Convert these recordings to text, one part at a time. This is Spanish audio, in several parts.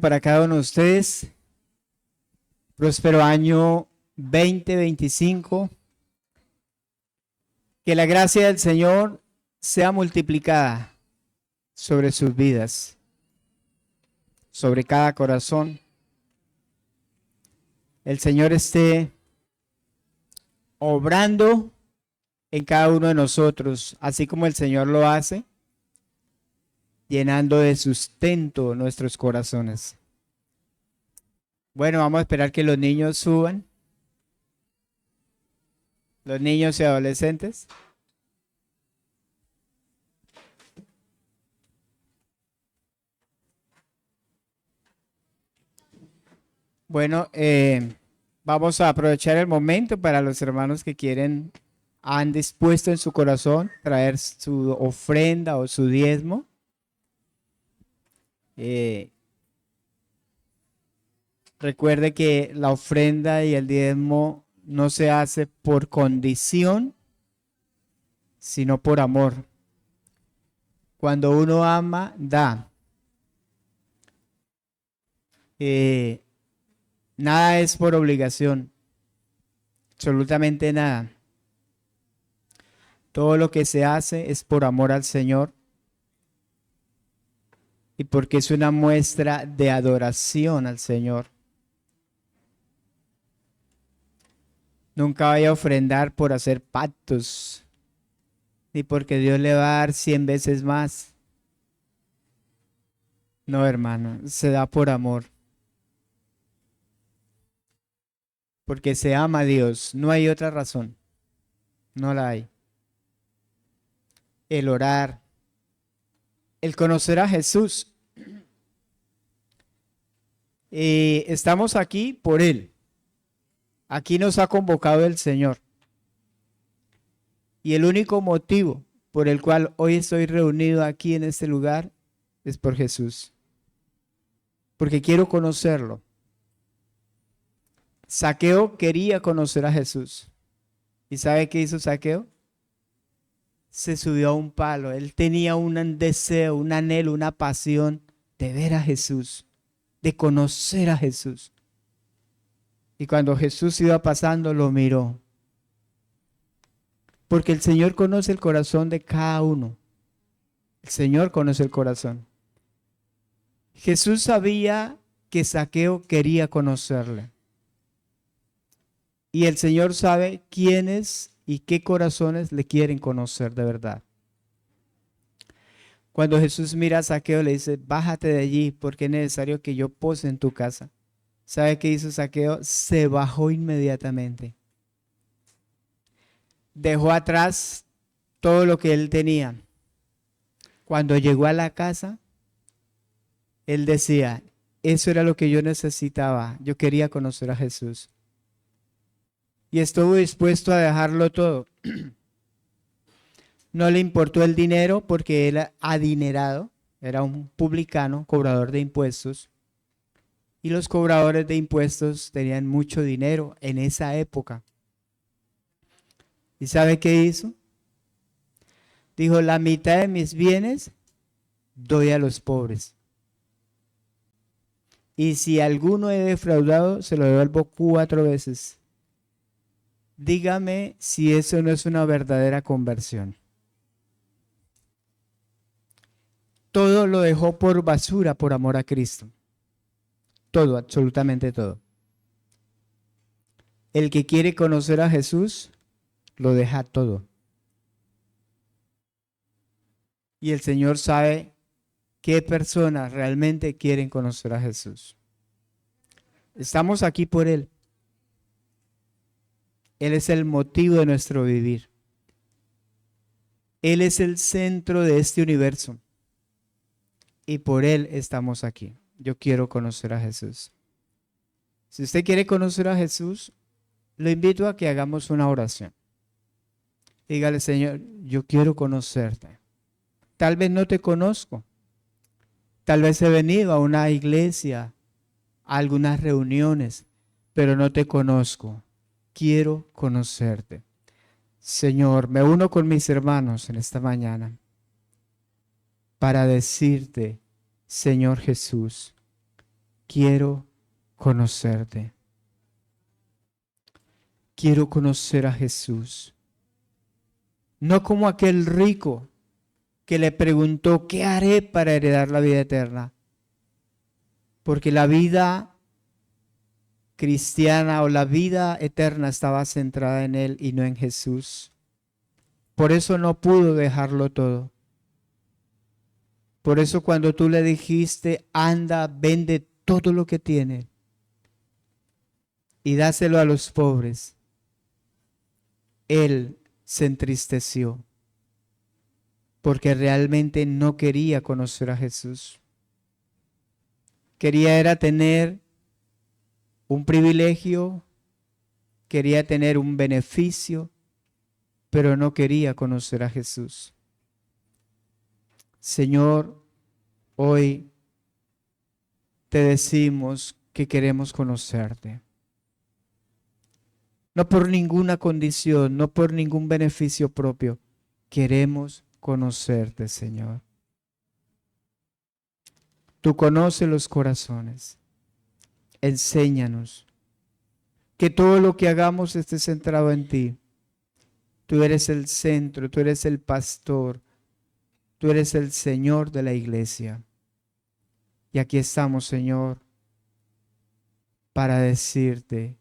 Para cada uno de ustedes, próspero año 2025, que la gracia del Señor sea multiplicada sobre sus vidas, sobre cada corazón. El Señor esté obrando en cada uno de nosotros, así como el Señor lo hace, llenando de sustento nuestros corazones. Bueno, vamos a esperar que los niños suban. Los niños y adolescentes. Bueno, vamos a aprovechar el momento para los hermanos que han dispuesto en su corazón traer su ofrenda o su diezmo. Recuerde que la ofrenda y el diezmo no se hace por condición, sino por amor. Cuando uno ama, da. Nada es por obligación, absolutamente nada. Todo lo que se hace es por amor al Señor y porque es una muestra de adoración al Señor. Nunca vaya a ofrendar por hacer pactos, ni porque Dios le va a dar 100 veces más. No, hermano, se da por amor. Porque se ama a Dios, no hay otra razón. No la hay. El orar, el conocer a Jesús. Estamos aquí por Él. Aquí nos ha convocado el Señor. Y el único motivo por el cual hoy estoy reunido aquí en este lugar es por Jesús. Porque quiero conocerlo. Zaqueo quería conocer a Jesús. ¿Y sabe qué hizo Zaqueo? Se subió a un palo. Él tenía un deseo, un anhelo, una pasión de ver a Jesús, de conocer a Jesús. Y cuando Jesús iba pasando, lo miró. Porque el Señor conoce el corazón de cada uno. El Señor conoce el corazón. Jesús sabía que Zaqueo quería conocerle. Y el Señor sabe quiénes y qué corazones le quieren conocer de verdad. Cuando Jesús mira a Zaqueo, le dice: bájate de allí porque es necesario que yo pose en tu casa. ¿Sabe qué hizo Zaqueo? Se bajó inmediatamente. Dejó atrás todo lo que él tenía. Cuando llegó a la casa, él decía: eso era lo que yo necesitaba. Yo quería conocer a Jesús. Y estuvo dispuesto a dejarlo todo. No le importó el dinero porque él era adinerado, era un publicano, cobrador de impuestos. Y los cobradores de impuestos tenían mucho dinero en esa época. ¿Y sabe qué hizo? Dijo: la mitad de mis bienes doy a los pobres. Y si alguno he defraudado, se lo devuelvo 4 veces. Dígame si eso no es una verdadera conversión. Todo lo dejó por basura por amor a Cristo. Todo, absolutamente todo. El que quiere conocer a Jesús, lo deja todo. Y el Señor sabe qué personas realmente quieren conocer a Jesús. Estamos aquí por Él. Él es el motivo de nuestro vivir. Él es el centro de este universo. Y por Él estamos aquí. Yo quiero conocer a Jesús. Si usted quiere conocer a Jesús, lo invito a que hagamos una oración. Dígale: Señor, yo quiero conocerte. Tal vez no te conozco. Tal vez he venido a una iglesia, a algunas reuniones, pero no te conozco. Quiero conocerte. Señor, me uno con mis hermanos en esta mañana para decirte: Señor Jesús, quiero conocerte. Quiero conocer a Jesús. No como aquel rico que le preguntó, ¿qué haré para heredar la vida eterna? Porque la vida cristiana o la vida eterna estaba centrada en él y no en Jesús. Por eso no pudo dejarlo todo. Por eso cuando tú le dijiste, anda, vende todo lo que tiene y dáselo a los pobres, él se entristeció porque realmente no quería conocer a Jesús. Quería era tener un privilegio, quería tener un beneficio, pero no quería conocer a Jesús. Señor, hoy te decimos que queremos conocerte. No por ninguna condición, no por ningún beneficio propio. Queremos conocerte, Señor. Tú conoces los corazones. Enséñanos que todo lo que hagamos esté centrado en ti. Tú eres el centro, tú eres el pastor, tú eres el Señor de la iglesia. Y aquí estamos, Señor, para decirte,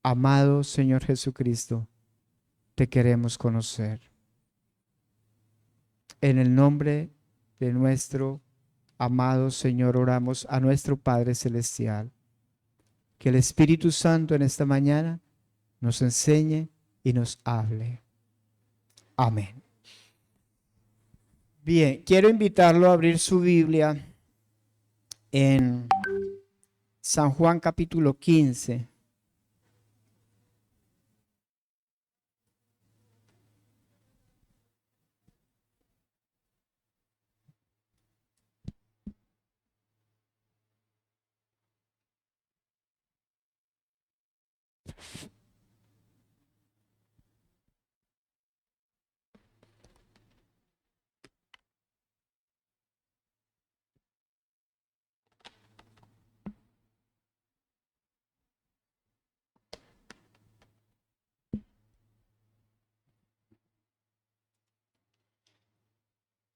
amado Señor Jesucristo, te queremos conocer. En el nombre de nuestro amado Señor oramos a nuestro Padre Celestial. Que el Espíritu Santo en esta mañana nos enseñe y nos hable. Amén. Bien, quiero invitarlo a abrir su Biblia en San Juan capítulo 15.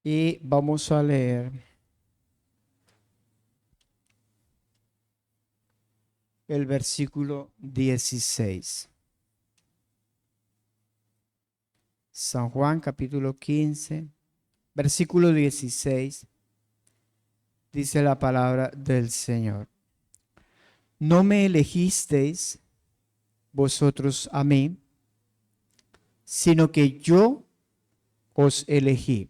Y vamos a leer el versículo 16. San Juan capítulo 15, versículo 16. Dice la palabra del Señor. No me elegisteis vosotros a mí, sino que yo os elegí.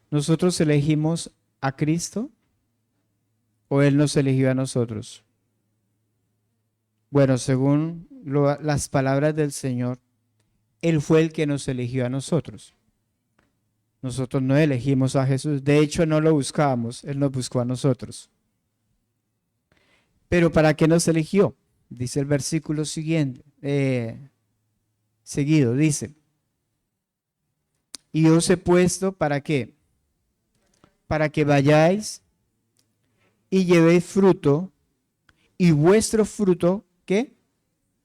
¿Nosotros elegimos a Cristo o Él nos eligió a nosotros? Bueno, según las palabras del Señor, Él fue el que nos eligió a nosotros. Nosotros no elegimos a Jesús. De hecho, no lo buscábamos. Él nos buscó a nosotros. Pero ¿para qué nos eligió? Dice el versículo siguiente. Seguido, dice. Y os he puesto ¿para qué? Para que vayáis y llevéis fruto, y vuestro fruto, ¿qué?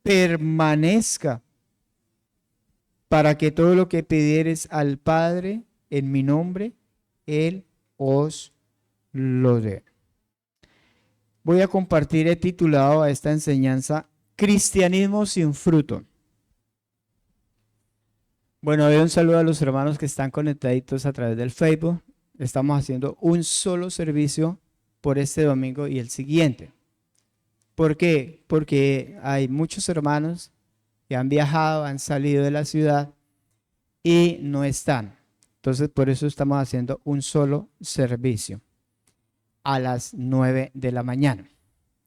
Permanezca, para que todo lo que pidiereis al Padre en mi nombre, Él os lo dé. Voy a compartir, he titulado a esta enseñanza, Cristianismo sin fruto. Bueno, doy un saludo a los hermanos que están conectaditos a través del Facebook. Estamos haciendo un solo servicio por este domingo y el siguiente. ¿Por qué? Porque hay muchos hermanos que han viajado, han salido de la ciudad y no están. Entonces, por eso estamos haciendo un solo servicio a las 9 de la mañana.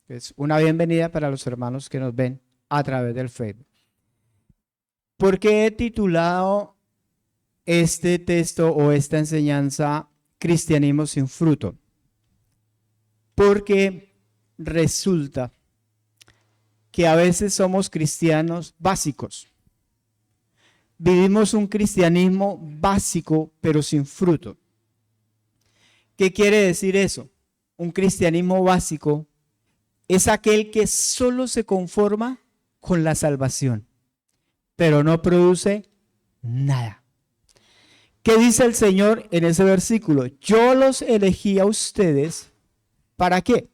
Es una bienvenida para los hermanos que nos ven a través del Facebook. ¿Por qué he titulado este texto o esta enseñanza Cristianismo sin fruto? Porque resulta que a veces somos cristianos básicos. Vivimos un cristianismo básico pero sin fruto. ¿Qué quiere decir eso? un cristianismo básico, es aquel que solo se conforma con la salvación, pero no produce nada. ¿Qué dice el Señor en ese versículo? Yo los elegí a ustedes, ¿para qué?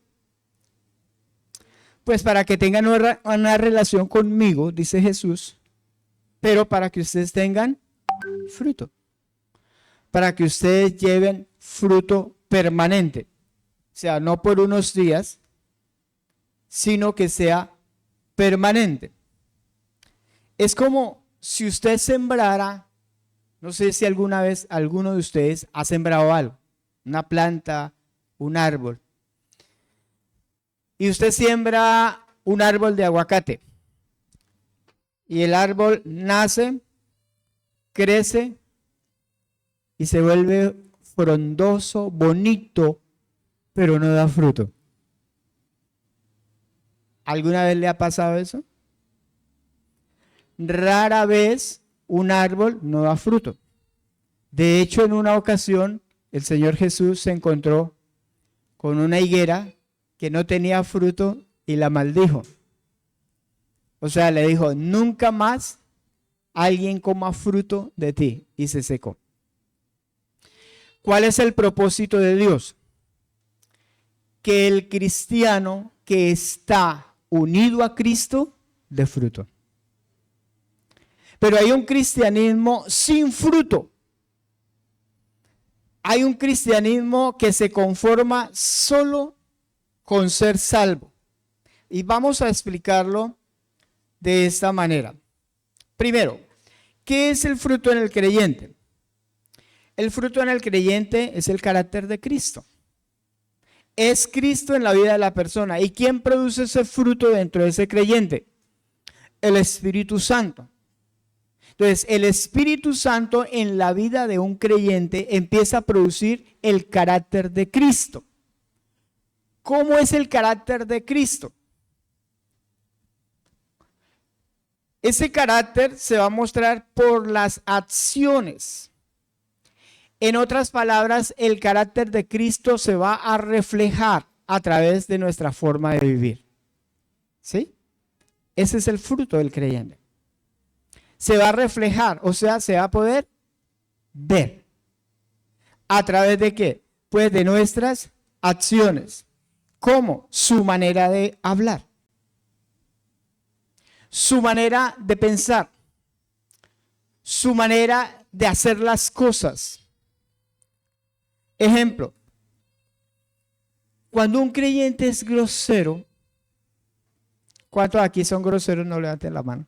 Pues para que tengan una relación conmigo, dice Jesús, pero para que ustedes tengan fruto, para que ustedes lleven fruto permanente, o sea, no por unos días, sino que sea permanente. Es como si usted sembrara, no sé si alguna vez alguno de ustedes ha sembrado algo, una planta, un árbol, y usted siembra un árbol de aguacate, y el árbol nace, crece, y se vuelve frondoso, bonito, pero no da fruto. ¿Alguna vez le ha pasado eso? Rara vez un árbol no da fruto. De hecho, en una ocasión, el Señor Jesús se encontró con una higuera que no tenía fruto y la maldijo. O sea, le dijo, nunca más alguien coma fruto de ti, y se secó. ¿Cuál es el propósito de Dios? Que el cristiano que está unido a Cristo dé fruto. Pero hay un cristianismo sin fruto. Hay un cristianismo que se conforma solo con ser salvo. Y vamos a explicarlo de esta manera. Primero, ¿qué es el fruto en el creyente? El fruto en el creyente es el carácter de Cristo. Es Cristo en la vida de la persona. ¿Y quién produce ese fruto dentro de ese creyente? El Espíritu Santo. Entonces, el Espíritu Santo en la vida de un creyente empieza a producir el carácter de Cristo. ¿Cómo es el carácter de Cristo? Ese carácter se va a mostrar por las acciones. En otras palabras, el carácter de Cristo se va a reflejar a través de nuestra forma de vivir. ¿Sí? Ese es el fruto del creyente. Se va a reflejar, o sea, se va a poder ver. ¿A través de qué? Pues de nuestras acciones. ¿Cómo? Su manera de hablar. Su manera de pensar. Su manera de hacer las cosas. Ejemplo, cuando un creyente es grosero, ¿cuántos aquí son groseros? No levanten la mano.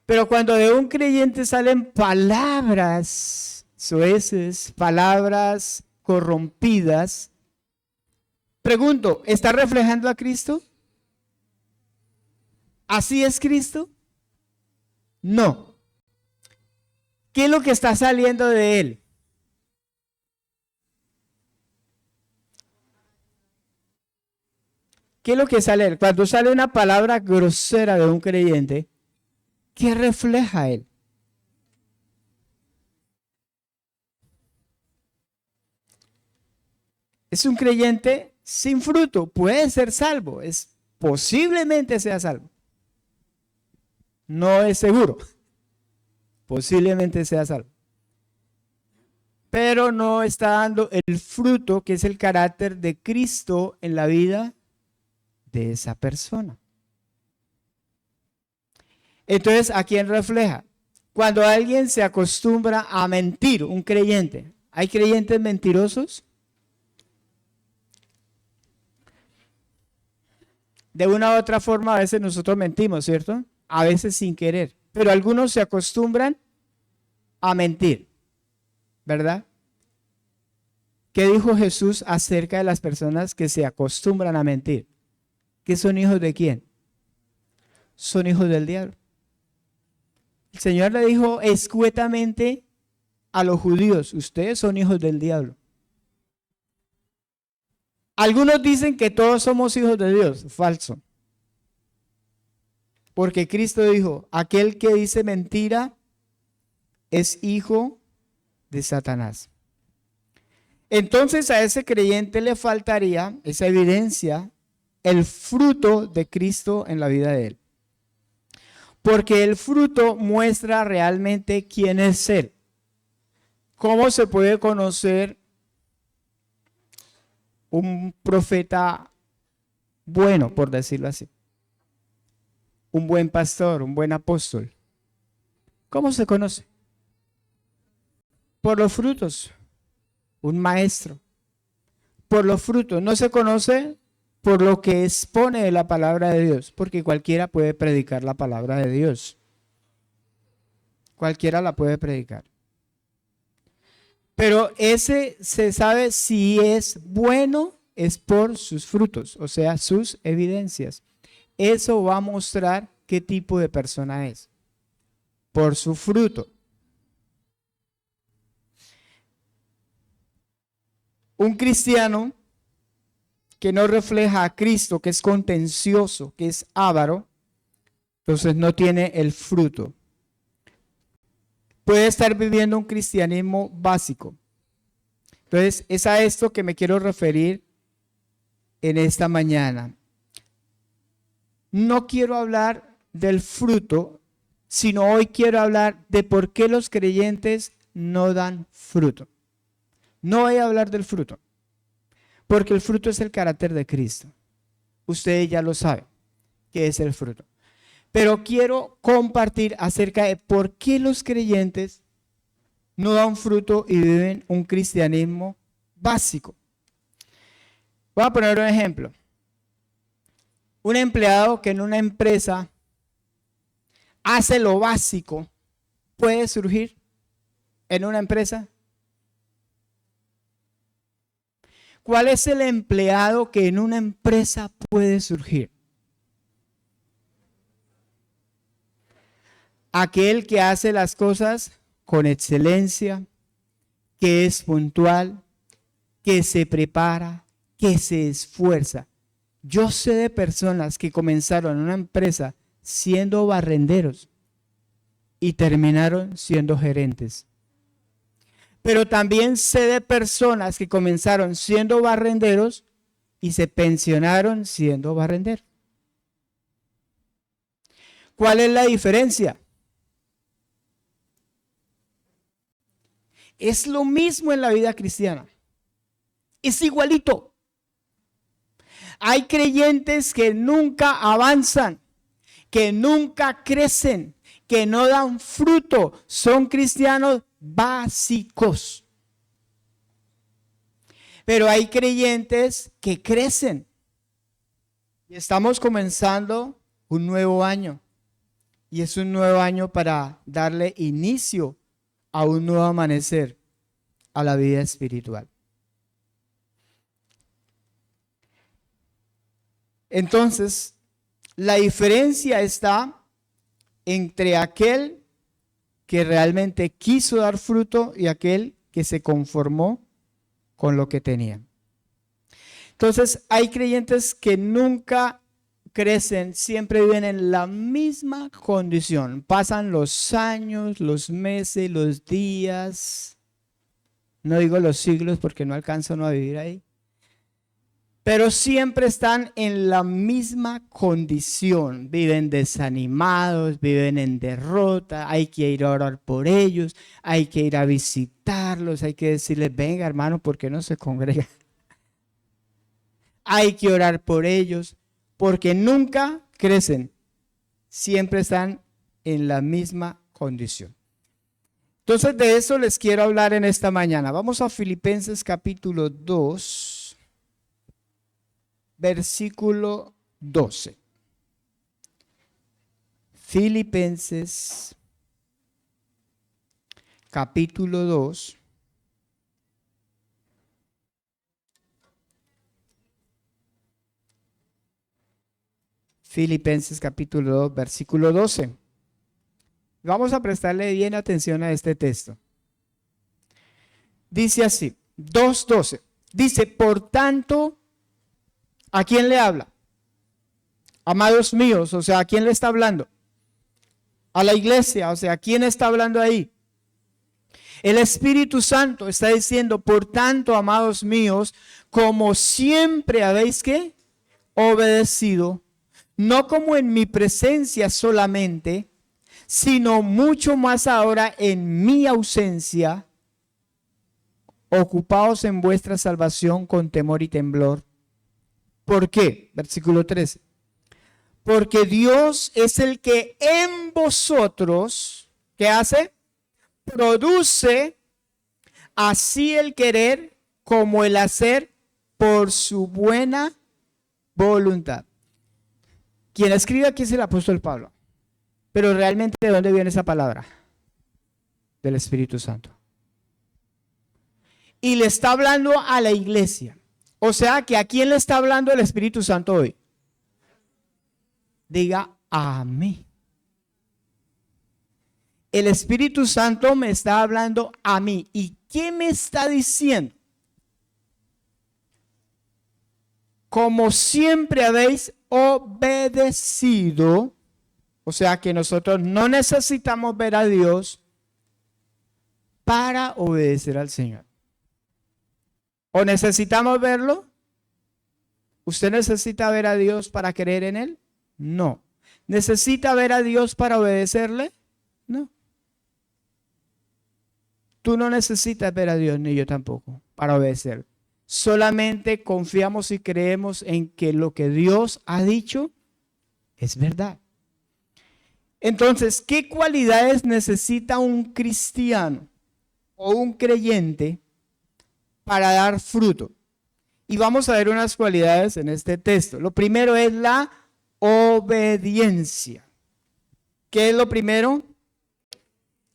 Pero cuando de un creyente salen palabras soeces, palabras corrompidas, pregunto, ¿está reflejando a Cristo? ¿Así es Cristo? No. ¿Qué es lo que está saliendo de él? ¿Qué es lo que sale de él? Cuando sale una palabra grosera de un creyente, ¿qué refleja él? Es un creyente sin fruto, puede ser salvo, posiblemente sea salvo. No es seguro, posiblemente sea salvo. Pero no está dando el fruto que es el carácter de Cristo en la vida de esa persona. Entonces, ¿a quién refleja? Cuando alguien se acostumbra a mentir, un creyente. ¿Hay creyentes mentirosos? De una u otra forma a veces nosotros mentimos, ¿cierto? A veces sin querer. Pero algunos se acostumbran a mentir, ¿verdad? ¿Qué dijo Jesús acerca de las personas que se acostumbran a mentir? ¿Que son hijos de quién? Son hijos del diablo. El Señor le dijo escuetamente a los judíos, ustedes son hijos del diablo. Algunos dicen que todos somos hijos de Dios. Falso. Porque Cristo dijo, aquel que dice mentira es hijo de Satanás. entonces a ese creyente le faltaría esa evidencia, el fruto de Cristo en la vida de él. Porque el fruto muestra realmente quién es Él. ¿Cómo se puede conocer un profeta bueno, por decirlo así? Un buen pastor, un buen apóstol. ¿Cómo se conoce? Por los frutos. Un maestro. Por los frutos. No se conoce por lo que expone de la palabra de Dios, porque cualquiera puede predicar la palabra de Dios. Cualquiera la puede predicar. Pero ese se sabe si es bueno, es por sus frutos, o sea, sus evidencias. Eso va a mostrar qué tipo de persona es, por su fruto. Un cristiano que no refleja a Cristo, que es contencioso, que es avaro, entonces no tiene el fruto. Puede estar viviendo un cristianismo básico. Entonces, es a esto que me quiero referir en esta mañana. No quiero hablar del fruto, sino hoy quiero hablar de por qué los creyentes no dan fruto. No voy a hablar del fruto, porque el fruto es el carácter de Cristo. Ustedes ya lo saben, qué es el fruto. Pero quiero compartir acerca de por qué los creyentes no dan fruto y viven un cristianismo básico. Voy a poner un ejemplo. Un empleado que en una empresa hace lo básico, ¿puede surgir en una empresa? ¿Cuál es el empleado que en una empresa puede surgir? Aquel que hace las cosas con excelencia, que es puntual, que se prepara, que se esfuerza. Yo sé de personas que comenzaron en una empresa siendo barrenderos y terminaron siendo gerentes. Pero también sé de personas que comenzaron siendo barrenderos y se pensionaron siendo barrenderos. ¿Cuál es la diferencia? Es lo mismo en la vida cristiana. Es igualito. Hay creyentes que nunca avanzan, que nunca crecen, que no dan fruto. Son cristianos básicos. Pero hay creyentes que crecen. Y estamos comenzando un nuevo año. Y es un nuevo año para darle inicio a un nuevo amanecer a la vida espiritual. Entonces, la diferencia está entre aquel que realmente quiso dar fruto y aquel que se conformó con lo que tenía. Entonces, hay creyentes que nunca crecen, siempre viven en la misma condición. Pasan los años, los meses, los días. No digo los siglos porque no alcanzo a vivir ahí. Pero siempre están en la misma condición, viven desanimados, viven en derrota, hay que ir a orar por ellos, hay que ir a visitarlos, hay que decirles, venga hermano, ¿por qué no se congrega? Hay que orar por ellos, porque nunca crecen, siempre están en la misma condición. Entonces de eso les quiero hablar en esta mañana. Vamos a Filipenses capítulo 2. Versículo 12. Filipenses capítulo 2. Filipenses capítulo 2, versículo 12. Vamos a prestarle bien atención a este texto. Dice así, 2:12. Dice, por tanto, ¿a quién le habla? Amados míos, o sea, ¿a quién le está hablando? A la iglesia, o sea, ¿a quién está hablando ahí? El Espíritu Santo está diciendo, por tanto, amados míos, como siempre habéis ¿qué? Obedecido, no como en mi presencia solamente, sino mucho más ahora en mi ausencia, ocupaos en vuestra salvación con temor y temblor. ¿Por qué? Versículo 13. Porque Dios es el que en vosotros, ¿qué hace? Produce así el querer como el hacer por su buena voluntad. Quien escribe aquí es el apóstol Pablo. Pero realmente, ¿de dónde viene esa palabra? Del Espíritu Santo. Y le está hablando a la iglesia. O sea, que ¿a quién le está hablando el Espíritu Santo hoy? Diga a mí. El Espíritu Santo me está hablando a mí. ¿Y qué me está diciendo? Como siempre habéis obedecido, o sea que nosotros no necesitamos ver a Dios para obedecer al Señor. ¿O necesitamos verlo? ¿Usted necesita ver a Dios para creer en Él? No. ¿Necesita ver a Dios para obedecerle? No. Tú no necesitas ver a Dios, ni yo tampoco, para obedecer. Solamente confiamos y creemos en que lo que Dios ha dicho es verdad. Entonces, ¿qué cualidades necesita un cristiano o un creyente para dar fruto? Y vamos a ver unas cualidades en este texto. Lo primero es la obediencia. ¿Qué es lo primero?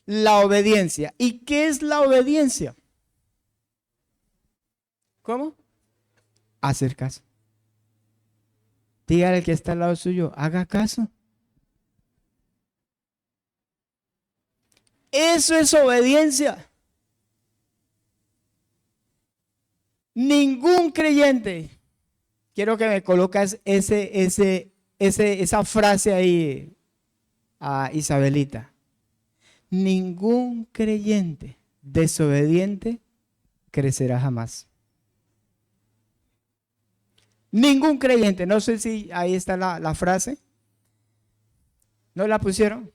La obediencia. ¿Y qué es la obediencia? ¿Cómo? Hacer caso. Dígale al que está al lado suyo, haga caso. Eso es obediencia. Ningún creyente, quiero que me colocas esa frase ahí a Isabelita. Ningún creyente desobediente crecerá jamás. Ningún creyente, no sé si ahí está la frase. ¿No la pusieron?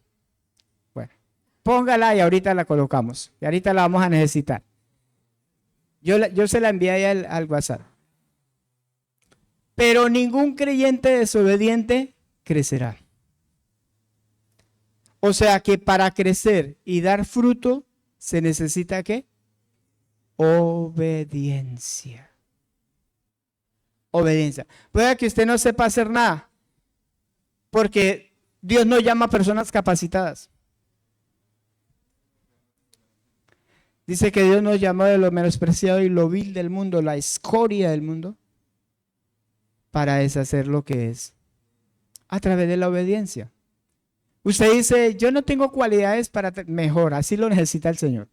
Bueno, póngala y ahorita la colocamos. Y ahorita la vamos a necesitar. Yo se la envié ahí al WhatsApp. Pero ningún creyente desobediente crecerá. O sea que para crecer y dar fruto se necesita ¿qué? Obediencia. Obediencia. Puede que usted no sepa hacer nada, porque Dios no llama a personas capacitadas. Dice que Dios nos llamó de lo menospreciado y lo vil del mundo, la escoria del mundo, para deshacer lo que es a través de la obediencia. Usted dice, yo no tengo cualidades para mejor, así lo necesita el Señor.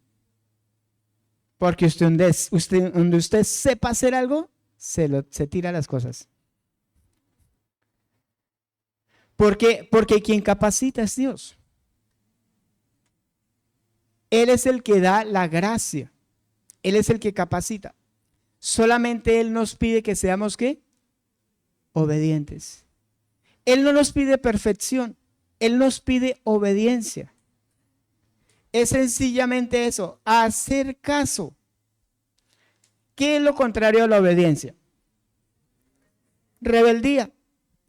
Porque donde usted sepa hacer algo, se tira las cosas. Porque quien capacita es Dios. Él es el que da la gracia. Él es el que capacita. Solamente Él nos pide que seamos ¿qué? Obedientes. Él no nos pide perfección. Él nos pide obediencia. Es sencillamente eso, hacer caso. ¿Qué es lo contrario a la obediencia? Rebeldía.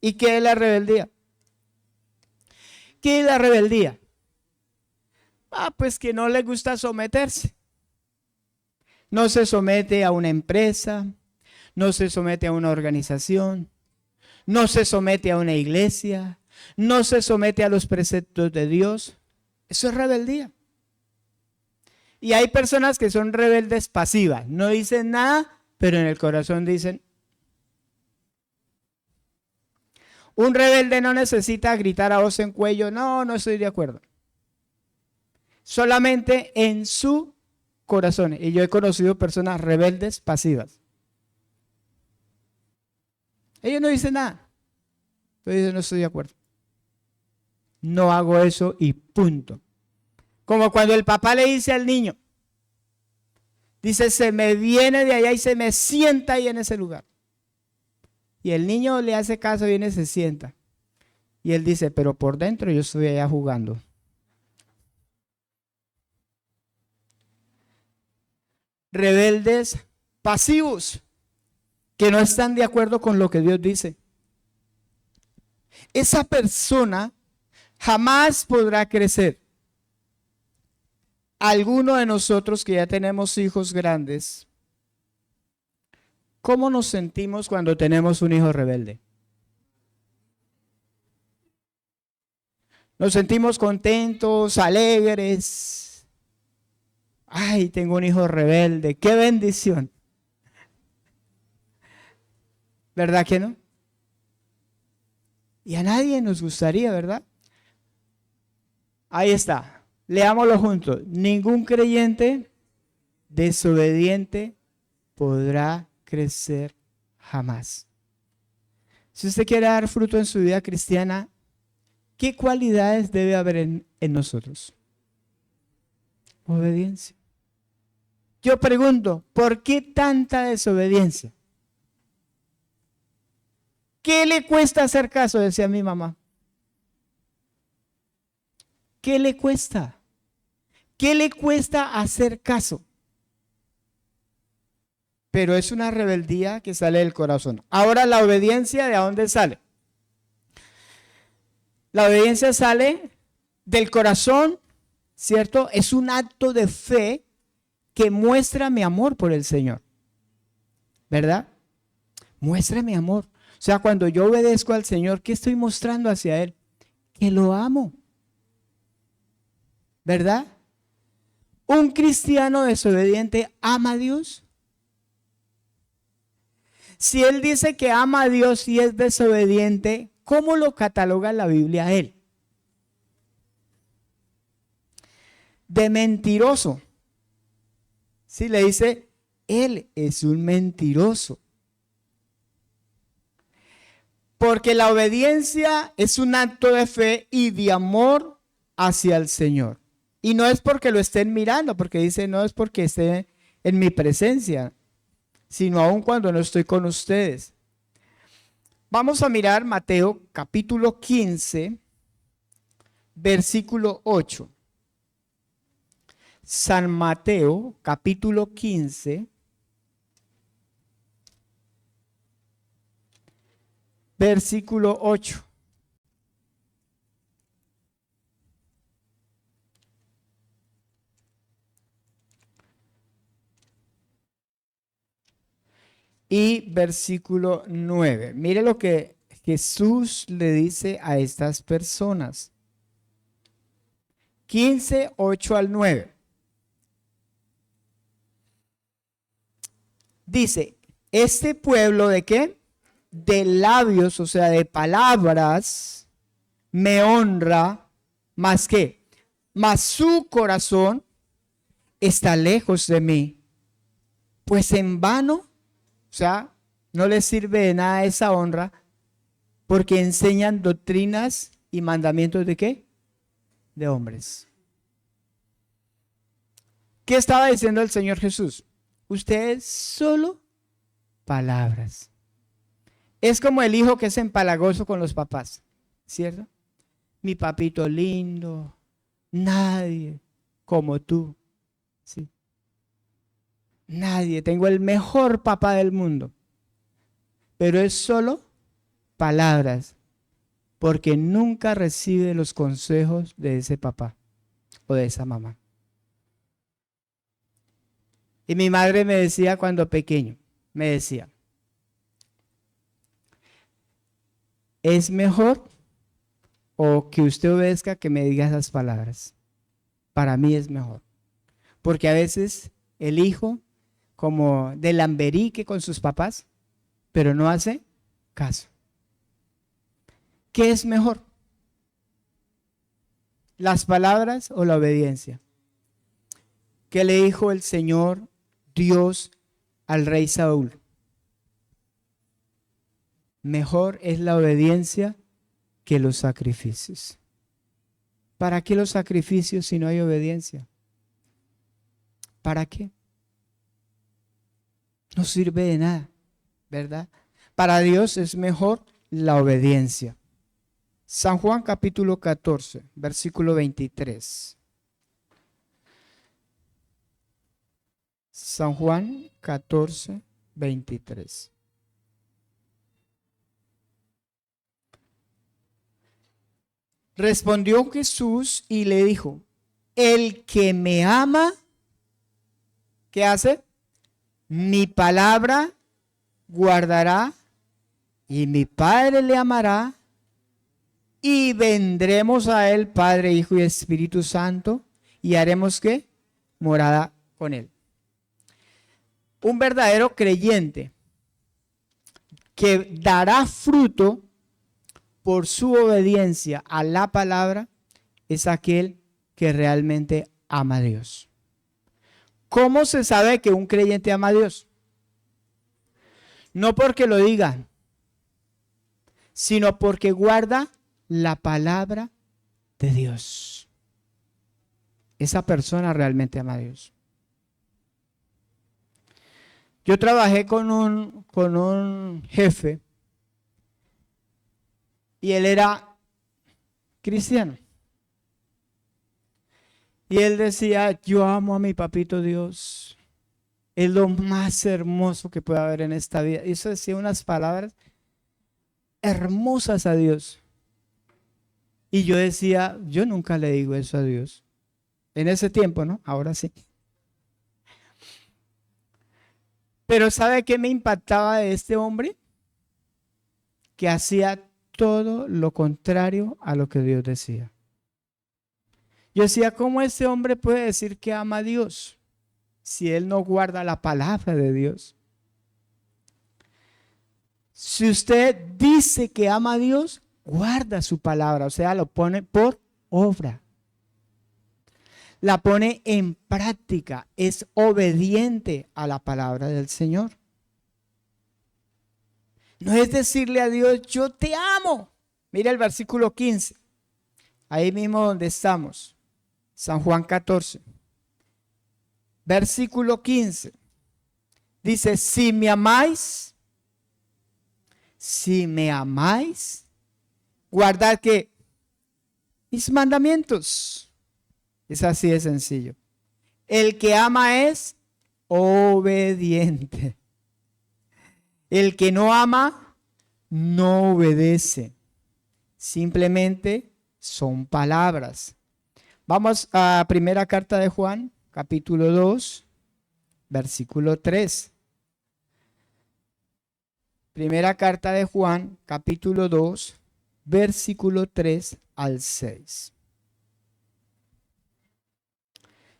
¿Y qué es la rebeldía? ¿Qué es la rebeldía? Pues que no le gusta someterse. No se somete a una empresa, no se somete a una organización, no se somete a una iglesia, no se somete a los preceptos de Dios. Eso es rebeldía. Y hay personas que son rebeldes pasivas, no dicen nada, pero en el corazón dicen. Un rebelde no necesita gritar a voz en cuello, no estoy de acuerdo. Solamente en su corazón. Y yo he conocido personas rebeldes pasivas. Ellos no dicen nada. Pero dicen, no estoy de acuerdo. No hago eso y punto. Como cuando el papá le dice al niño, Dice, se me viene de allá y se me sienta ahí en ese lugar. Y el niño le hace caso, viene y se sienta. Y él dice, pero por dentro yo estoy allá jugando. Rebeldes pasivos, que no están de acuerdo con lo que Dios dice. Esa persona jamás podrá crecer. Alguno de nosotros que ya tenemos hijos grandes, ¿cómo nos sentimos cuando tenemos un hijo rebelde? Nos sentimos contentos, alegres. Ay, tengo un hijo rebelde, qué bendición. ¿Verdad que no? Y a nadie nos gustaría, ¿verdad? Ahí está, leámoslo juntos. Ningún creyente desobediente podrá crecer jamás. Si usted quiere dar fruto en su vida cristiana, ¿qué cualidades debe haber en nosotros? Obediencia. Yo pregunto, ¿por qué tanta desobediencia? ¿Qué le cuesta hacer caso? Decía mi mamá. ¿Qué le cuesta? ¿Qué le cuesta hacer caso? Pero es una rebeldía que sale del corazón. Ahora, la obediencia, ¿de dónde sale? La obediencia sale del corazón, ¿cierto? Es un acto de fe que muestra mi amor por el Señor, ¿verdad? Muestra mi amor. O sea, cuando yo obedezco al Señor, ¿qué estoy mostrando hacia Él? Que lo amo, ¿verdad? ¿Un cristiano desobediente ama a Dios? Si él dice que ama a Dios y es desobediente, ¿cómo lo cataloga la Biblia a él? De mentiroso. Si le dice, él es un mentiroso. Porque la obediencia es un acto de fe y de amor hacia el Señor. Y no es porque lo estén mirando, porque dice, no es porque esté en mi presencia, sino aun cuando no estoy con ustedes. Vamos a mirar Mateo capítulo 15, versículo 8. San Mateo capítulo 15, versículo 8. Y versículo 9. Mire lo que Jesús le dice a estas personas. 15, 8 al 9. Dice, este pueblo ¿de qué? De labios, o sea, de palabras, me honra, más que, mas su corazón está lejos de mí. Pues en vano, o sea, no les sirve de nada esa honra, porque enseñan doctrinas y mandamientos ¿de qué? De hombres. ¿Qué estaba diciendo el Señor Jesús? Ustedes solo palabras. Es como el hijo que es empalagoso con los papás, ¿cierto? Mi papito lindo, nadie como tú, ¿sí? Nadie, tengo el mejor papá del mundo, pero es solo palabras, porque nunca recibe los consejos de ese papá o de esa mamá. Y mi madre me decía cuando pequeño, me decía, es mejor o que usted obedezca que me diga esas palabras. Para mí es mejor, porque a veces el hijo como de lamberique con sus papás, pero no hace caso. ¿Qué es mejor? ¿Las palabras o la obediencia? ¿Qué le dijo el Señor Dios al rey Saúl? Mejor es la obediencia que los sacrificios. ¿Para qué los sacrificios si no hay obediencia? ¿Para qué? no sirve de nada, ¿verdad? Para Dios es mejor la obediencia. San Juan capítulo 14, versículo 23. San Juan 14, 23. Respondió Jesús y le dijo, el que me ama, ¿qué hace? Mi palabra guardará y mi Padre le amará y vendremos a él, Padre, Hijo y Espíritu Santo, y haremos ¿qué? Morada con él. Un verdadero creyente que dará fruto por su obediencia a la palabra es aquel que realmente ama a Dios. ¿Cómo se sabe que un creyente ama a Dios? No porque lo digan, sino porque guarda la palabra de Dios. Esa persona realmente ama a Dios. Yo trabajé con un jefe y él era cristiano. Y él decía, yo amo a mi papito Dios. Es lo más hermoso que puede haber en esta vida. Y eso decía unas palabras hermosas a Dios. Y yo decía, yo nunca le digo eso a Dios. En ese tiempo, ¿no? Ahora sí. Pero ¿sabe qué me impactaba de este hombre? Que hacía todo lo contrario a lo que Dios decía. Yo decía, ¿cómo este hombre puede decir que ama a Dios si él no guarda la palabra de Dios? Si usted dice que ama a Dios, guarda su palabra, o sea, lo pone por obra. La pone en práctica, es obediente a la palabra del Señor. No es decirle a Dios, yo te amo. Mira el versículo 15, ahí mismo donde estamos, San Juan 14, versículo 15. Dice, si me amáis, guardad que mis mandamientos. Es así de sencillo. El que ama es obediente. El que no ama, no obedece. Simplemente son palabras. Vamos a primera carta de Juan, capítulo 2, versículo 3. Primera carta de Juan, capítulo 2, versículo 3 al 6.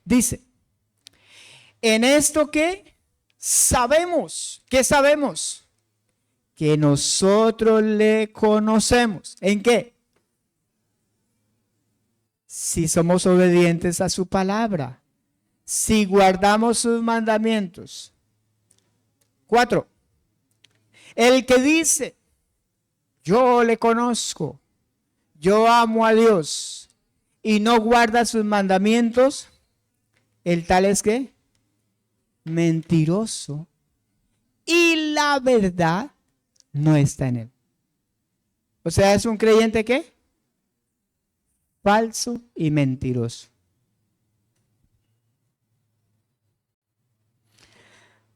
Dice, en esto que sabemos, ¿qué sabemos? Que nosotros le conocemos. ¿En qué? Si somos obedientes a su palabra, si guardamos sus mandamientos. 4. El que dice, yo le conozco, yo amo a Dios y no guarda sus mandamientos, el tal es que mentiroso y la verdad no está en él. O sea, es un creyente ¿qué? Falso y mentiroso.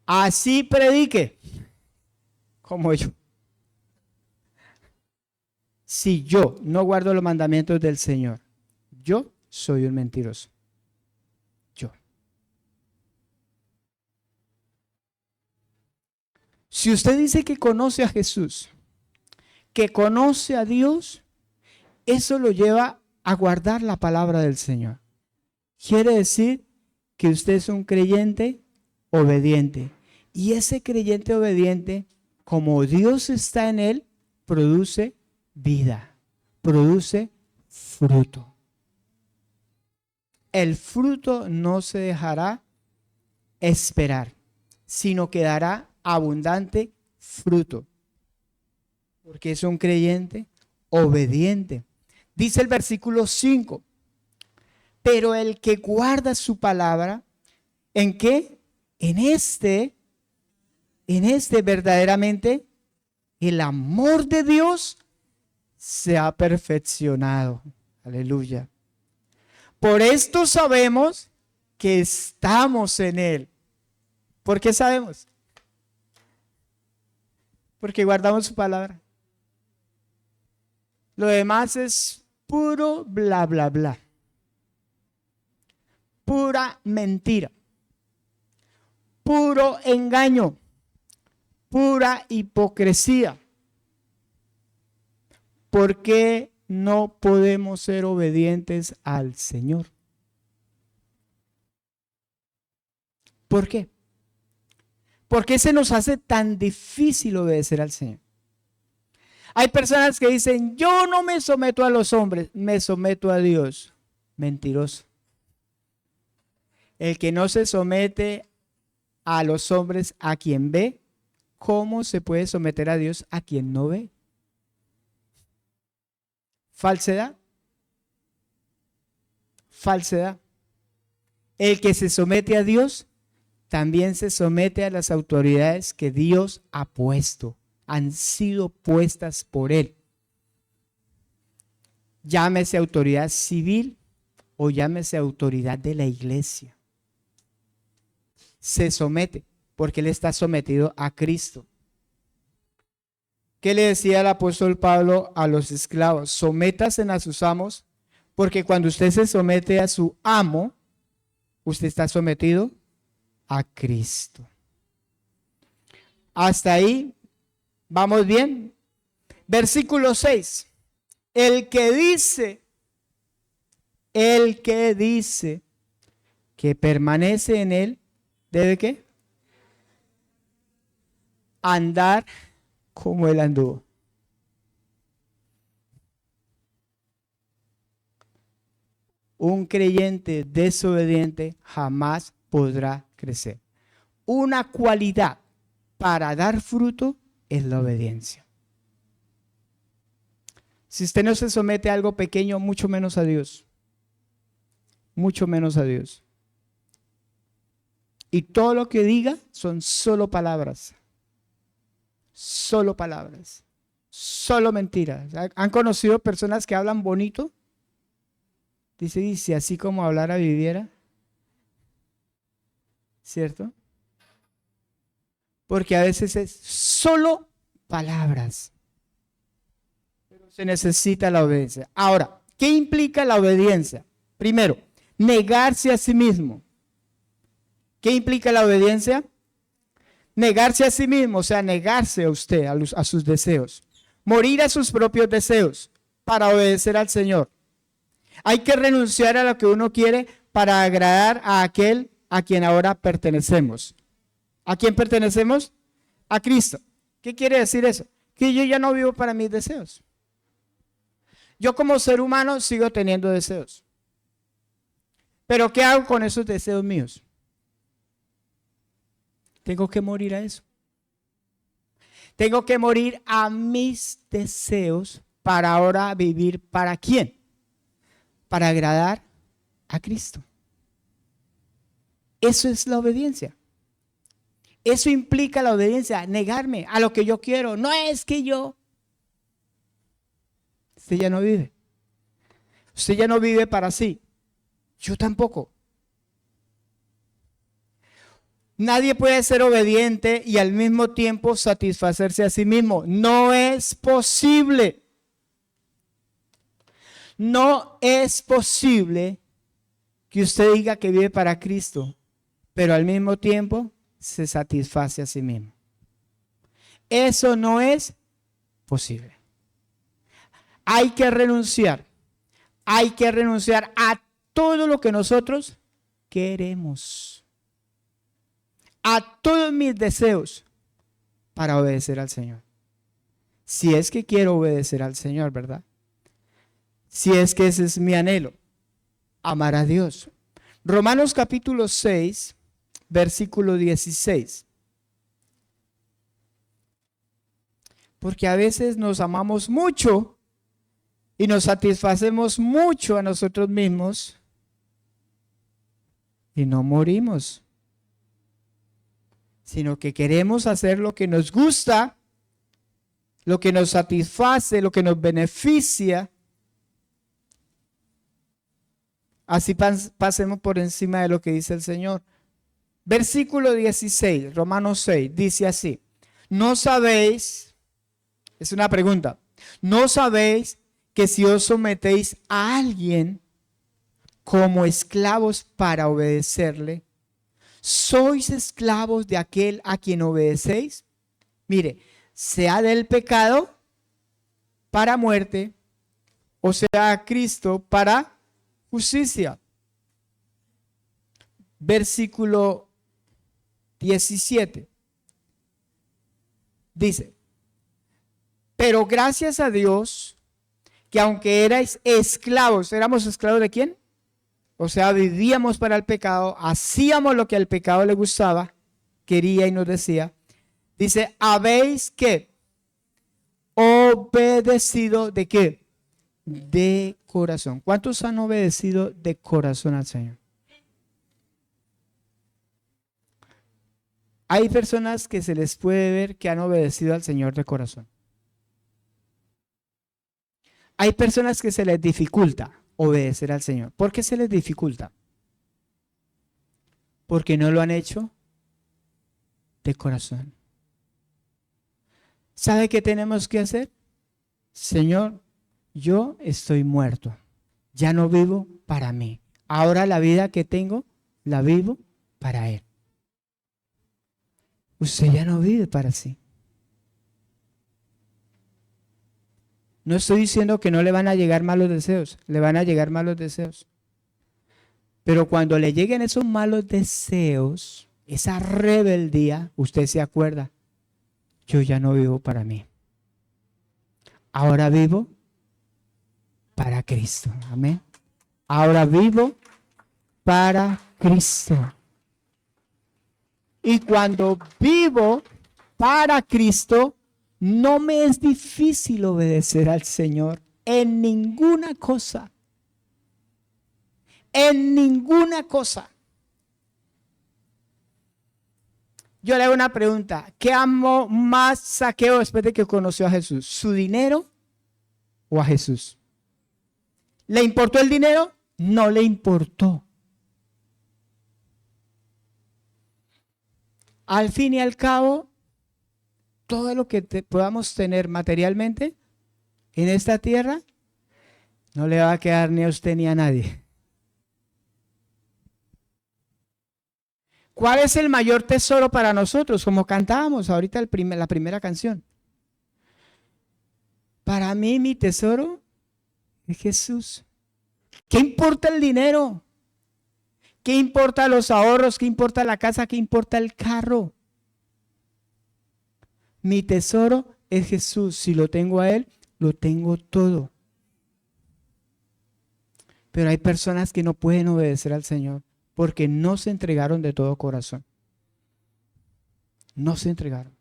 Así predique como yo. Si yo no guardo los mandamientos del Señor, yo soy un mentiroso. Yo. Si usted dice que conoce a Jesús, que conoce a Dios, eso lo lleva a guardar la palabra del Señor. Quiere decir que usted es un creyente obediente. Y ese creyente obediente, como Dios está en él, produce vida, produce fruto. El fruto no se dejará esperar, sino que dará abundante fruto, porque es un creyente obediente. Dice el versículo 5, pero el que guarda su palabra, ¿en qué? En este en este verdaderamente el amor de Dios se ha perfeccionado. Aleluya. Por esto sabemos que estamos en Él. ¿Por qué sabemos? Porque guardamos su palabra. Lo demás es puro bla, bla, bla. Pura mentira. Puro engaño. Pura hipocresía. ¿Por qué no podemos ser obedientes al Señor? ¿Por qué? ¿Por qué se nos hace tan difícil obedecer al Señor? Hay personas que dicen, yo no me someto a los hombres, me someto a Dios. Mentiroso. El que no se somete a los hombres a quien ve, ¿cómo se puede someter a Dios a quien no ve? Falsedad. Falsedad. El que se somete a Dios también se somete a las autoridades que Dios ha puesto, han sido puestas por Él. Llámese autoridad civil o llámese autoridad de la iglesia. Se somete porque Él está sometido a Cristo. ¿Qué le decía el apóstol Pablo a los esclavos? Sométanse a sus amos, porque cuando usted se somete a su amo, usted está sometido a Cristo. Hasta ahí, ¿vamos bien? Versículo 6. El que dice que permanece en él, ¿debe qué? Andar como él anduvo. Un creyente desobediente jamás podrá crecer. Una cualidad para dar fruto es la obediencia. Si usted no se somete a algo pequeño, mucho menos a Dios. Mucho menos a Dios. Y todo lo que diga son solo palabras. Solo palabras. Solo mentiras. ¿Han conocido personas que hablan bonito? Dice, y si así como hablara viviera. ¿Cierto? Porque a veces es solo palabras. Pero se necesita la obediencia. Ahora, ¿qué implica la obediencia? Primero, negarse a sí mismo. ¿Qué implica la obediencia? Negarse a sí mismo, o sea, negarse a usted, a sus deseos. Morir a sus propios deseos para obedecer al Señor. Hay que renunciar a lo que uno quiere para agradar a aquel a quien ahora pertenecemos. ¿A quién pertenecemos? A Cristo. ¿Qué quiere decir eso? Que yo ya no vivo para mis deseos. Yo como ser humano sigo teniendo deseos. Pero ¿qué hago con esos deseos míos? Tengo que morir a eso. Tengo que morir a mis deseos para ahora vivir ¿para quién? Para agradar a Cristo. Eso es la obediencia. Eso implica la obediencia, negarme a lo que yo quiero. No es que yo. Usted ya no vive. Usted ya no vive para sí. Yo tampoco. Nadie puede ser obediente y al mismo tiempo satisfacerse a sí mismo. No es posible. No es posible que usted diga que vive para Cristo, pero al mismo tiempo se satisface a sí mismo. Eso no es posible. Hay que renunciar a todo lo que nosotros queremos, a todos mis deseos para obedecer al Señor. Si es que quiero obedecer al Señor, ¿verdad? Si es que ese es mi anhelo, amar a Dios. Romanos capítulo 6, versículo 16. Porque a veces nos amamos mucho y nos satisfacemos mucho a nosotros mismos y no morimos. sino que queremos hacer lo que nos gusta, lo que nos satisface, lo que nos beneficia. Así pasemos por encima de lo que dice el Señor. Versículo 16, Romanos 6, dice así: ¿no sabéis? Es una pregunta. ¿No sabéis que si os sometéis a alguien como esclavos para obedecerle, sois esclavos de aquel a quien obedecéis? Mire, sea del pecado para muerte, o sea a Cristo para justicia. Versículo 17 dice: pero gracias a Dios que aunque erais esclavos, ¿éramos esclavos de quién? O sea, vivíamos para el pecado, hacíamos lo que al pecado le gustaba, quería y nos decía. Dice, habéis que obedecido de qué? De corazón. ¿Cuántos han obedecido de corazón al Señor? Hay personas que se les puede ver que han obedecido al Señor de corazón. Hay personas que se les dificulta obedecer al Señor. ¿Por qué se les dificulta? Porque no lo han hecho de corazón. ¿Sabe qué tenemos que hacer? Señor, yo estoy muerto. Ya no vivo para mí. Ahora la vida que tengo, la vivo para Él. Usted ya no vive para sí. No estoy diciendo que no le van a llegar malos deseos, le van a llegar malos deseos. Pero cuando le lleguen esos malos deseos, esa rebeldía, usted se acuerda, yo ya no vivo para mí. Ahora vivo para Cristo. Amén. Ahora vivo para Cristo. Y cuando vivo para Cristo, no me es difícil obedecer al Señor en ninguna cosa. En ninguna cosa. Yo le hago una pregunta. ¿Qué amó más Zaqueo después de que conoció a Jesús? ¿Su dinero o a Jesús? ¿Le importó el dinero? No le importó. Al fin y al cabo, todo lo que podamos tener materialmente en esta tierra no le va a quedar ni a usted ni a nadie. ¿Cuál es el mayor tesoro para nosotros? Como cantábamos ahorita la primera canción. Para mí mi tesoro es Jesús. ¿Qué importa el dinero? ¿Qué importa los ahorros? ¿Qué importa la casa? ¿Qué importa el carro? Mi tesoro es Jesús. Si lo tengo a Él, lo tengo todo. Pero hay personas que no pueden obedecer al Señor porque no se entregaron de todo corazón. No se entregaron.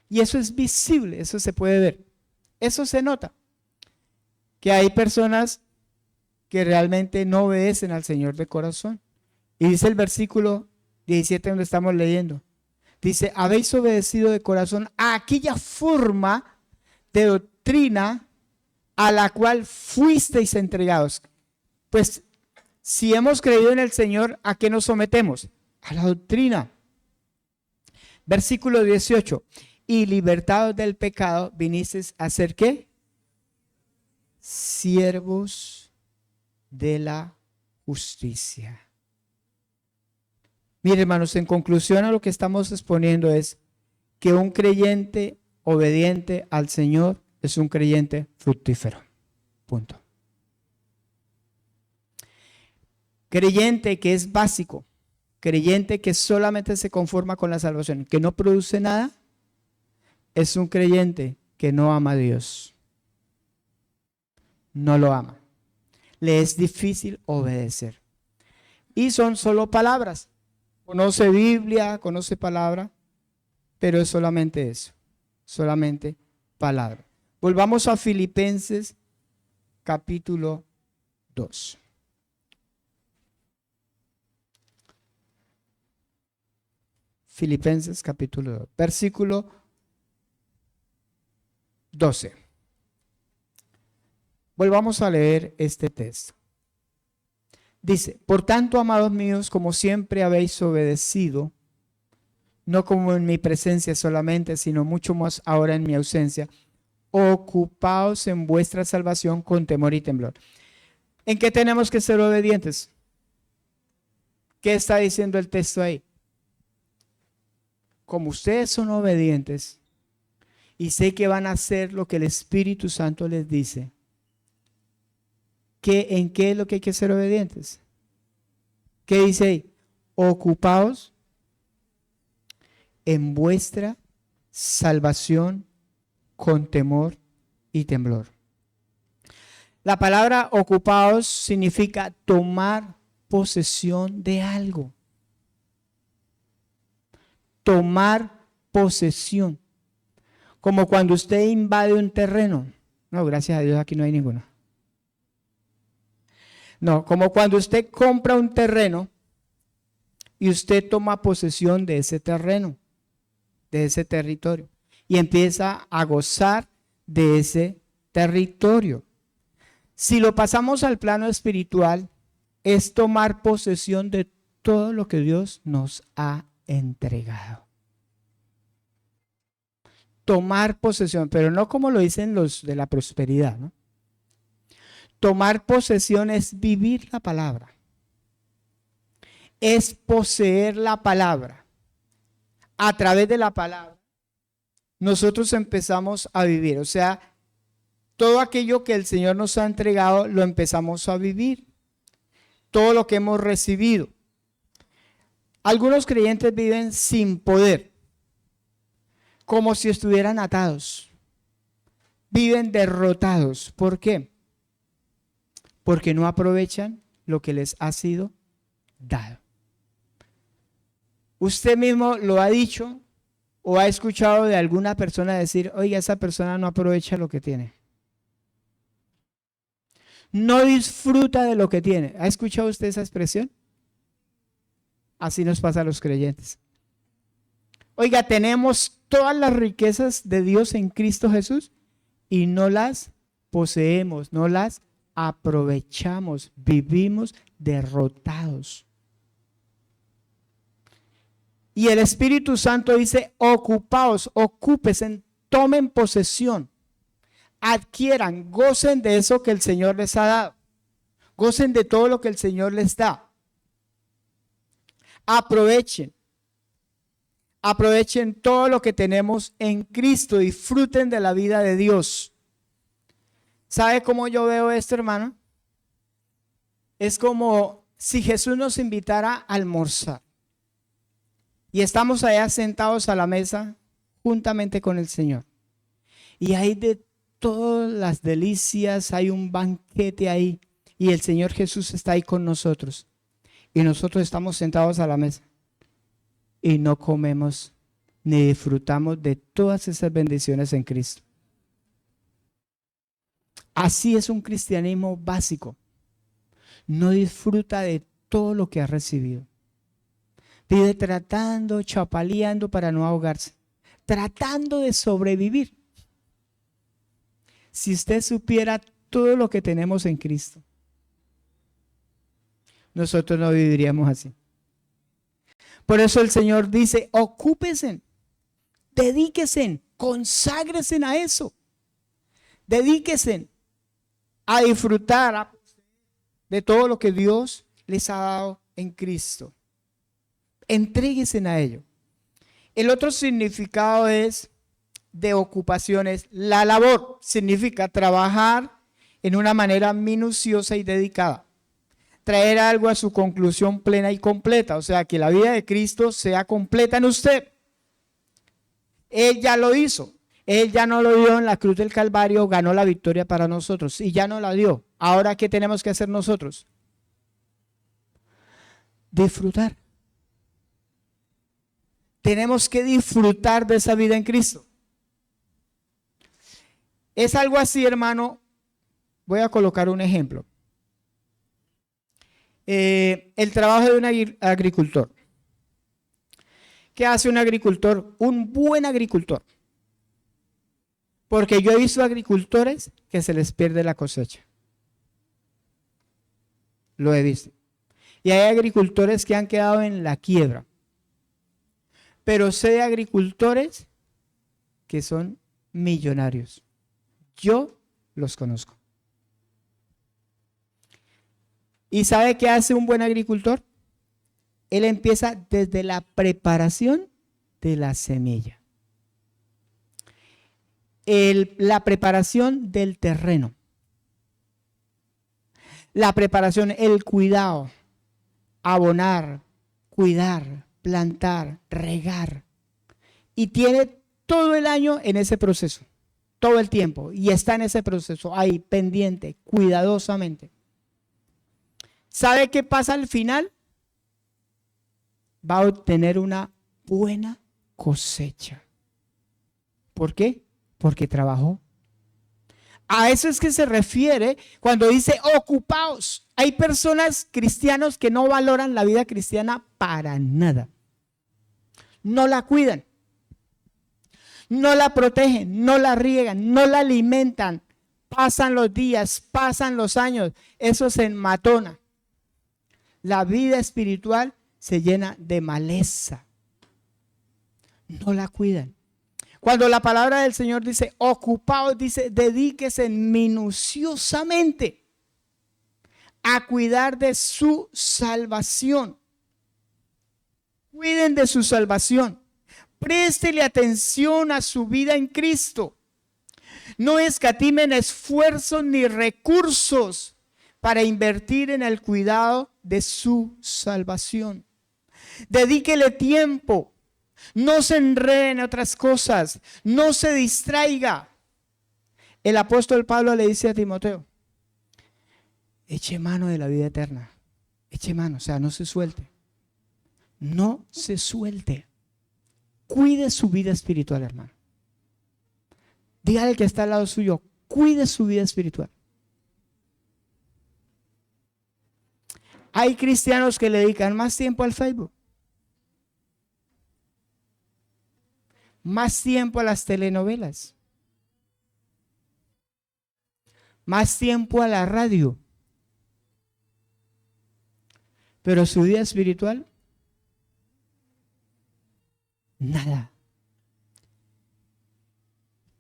Y eso es visible, eso se puede ver. Eso se nota. Que hay personas que realmente no obedecen al Señor de corazón. Y dice el versículo 17 donde estamos leyendo. Dice, habéis obedecido de corazón a aquella forma de doctrina a la cual fuisteis entregados. Pues si hemos creído en el Señor, ¿a qué nos sometemos? A la doctrina. Versículo 18. Y libertados del pecado, vinisteis a ser ¿qué? Siervos de la justicia. Mire, hermanos, en conclusión a lo que estamos exponiendo es que un creyente obediente al Señor es un creyente fructífero. Punto. Creyente que es básico, creyente que solamente se conforma con la salvación, que no produce nada, es un creyente que no ama a Dios. No lo ama. Le es difícil obedecer. Y son solo palabras. Conoce Biblia, conoce palabra, pero es solamente eso. Solamente palabra. Volvamos a Filipenses capítulo 2. Filipenses capítulo 2, versículo 12. Volvamos a leer este texto. Dice, por tanto, amados míos, como siempre habéis obedecido, no como en mi presencia solamente, sino mucho más ahora en mi ausencia, ocupaos en vuestra salvación con temor y temblor. ¿En qué tenemos que ser obedientes? ¿Qué está diciendo el texto ahí? Como ustedes son obedientes y sé que van a hacer lo que el Espíritu Santo les dice, ¿en qué es lo que hay que ser obedientes? ¿Qué dice ahí? Ocupaos en vuestra salvación con temor y temblor. La palabra ocupaos significa tomar posesión de algo. Tomar posesión. Como cuando usted invade un terreno. No, gracias a Dios aquí no hay ninguno. No, como cuando usted compra un terreno y usted toma posesión de ese terreno, de ese territorio, y empieza a gozar de ese territorio. Si lo pasamos al plano espiritual, es tomar posesión de todo lo que Dios nos ha entregado. Tomar posesión, pero no como lo dicen los de la prosperidad, ¿no? Tomar posesión es vivir la palabra, es poseer la palabra. A través de la palabra, nosotros empezamos a vivir, o sea, todo aquello que el Señor nos ha entregado, lo empezamos a vivir, todo lo que hemos recibido. Algunos creyentes viven sin poder, como si estuvieran atados, viven derrotados. ¿Por qué? Porque no aprovechan lo que les ha sido dado. Usted mismo lo ha dicho o ha escuchado de alguna persona decir, oiga, esa persona no aprovecha lo que tiene. No disfruta de lo que tiene. ¿Ha escuchado usted esa expresión? Así nos pasa a los creyentes. Oiga, tenemos todas las riquezas de Dios en Cristo Jesús y no las poseemos, no las aprovechamos, vivimos derrotados. Y el Espíritu Santo dice, ocupaos, ocúpesen, tomen posesión, adquieran, gocen de eso que el Señor les ha dado, gocen de todo lo que el Señor les da. Aprovechen todo lo que tenemos en Cristo, disfruten de la vida de Dios. ¿Sabe cómo yo veo esto, hermano? Es como si Jesús nos invitara a almorzar y estamos allá sentados a la mesa juntamente con el Señor. Y hay de todas las delicias, hay un banquete ahí y el Señor Jesús está ahí con nosotros. Y nosotros estamos sentados a la mesa y no comemos ni disfrutamos de todas esas bendiciones en Cristo. Así es un cristianismo básico. No disfruta de todo lo que ha recibido. Vive tratando, chapaleando para no ahogarse, tratando de sobrevivir. Si usted supiera todo lo que tenemos en Cristo, nosotros no viviríamos así. Por eso el Señor dice, ocúpense, dedíquense, conságresen a eso. Dedíquense a disfrutar de todo lo que Dios les ha dado en Cristo. Entréguense a ello. El otro significado es de ocupaciones. La labor significa trabajar en una manera minuciosa y dedicada. Traer algo a su conclusión plena y completa. O sea, que la vida de Cristo sea completa en usted. Él ya lo hizo. Él ya no lo dio en la cruz del Calvario, ganó la victoria para nosotros y ya no la dio. Ahora, ¿qué tenemos que hacer nosotros? Disfrutar. Tenemos que disfrutar de esa vida en Cristo. Es algo así, hermano. Voy a colocar un ejemplo. El trabajo de un agricultor. ¿Qué hace un agricultor? Un buen agricultor. Porque yo he visto agricultores que se les pierde la cosecha. Lo he visto. Y hay agricultores que han quedado en la quiebra. Pero sé de agricultores que son millonarios. Yo los conozco. ¿Y sabe qué hace un buen agricultor? Él empieza desde la preparación de la semilla. La preparación del terreno. La preparación, el cuidado, abonar, cuidar, plantar, regar. Y tiene todo el año en ese proceso, todo el tiempo. Y está en ese proceso, ahí pendiente, cuidadosamente. ¿Sabe qué pasa al final? Va a obtener una buena cosecha. ¿Por qué? Porque trabajó. A eso es que se refiere cuando dice ocupaos. Hay personas cristianos que no valoran la vida cristiana para nada. No la cuidan, no la protegen, no la riegan, no la alimentan. Pasan los días, pasan los años, eso se enmatona. La vida espiritual se llena de maleza. No la cuidan. Cuando la palabra del Señor dice ocupaos, dice dedíquese minuciosamente a cuidar de su salvación. Cuiden de su salvación. Préstele atención a su vida en Cristo. No escatimen esfuerzos ni recursos para invertir en el cuidado de su salvación. Dedíquele tiempo. No se enrede en otras cosas. No se distraiga. El apóstol Pablo le dice a Timoteo, eche mano de la vida eterna. Eche mano, o sea, no se suelte. No se suelte. Cuide su vida espiritual, hermano. Dígale que está al lado suyo, cuide su vida espiritual. Hay cristianos que le dedican más tiempo al Facebook, más tiempo a las telenovelas, más tiempo a la radio, pero su vida espiritual, nada.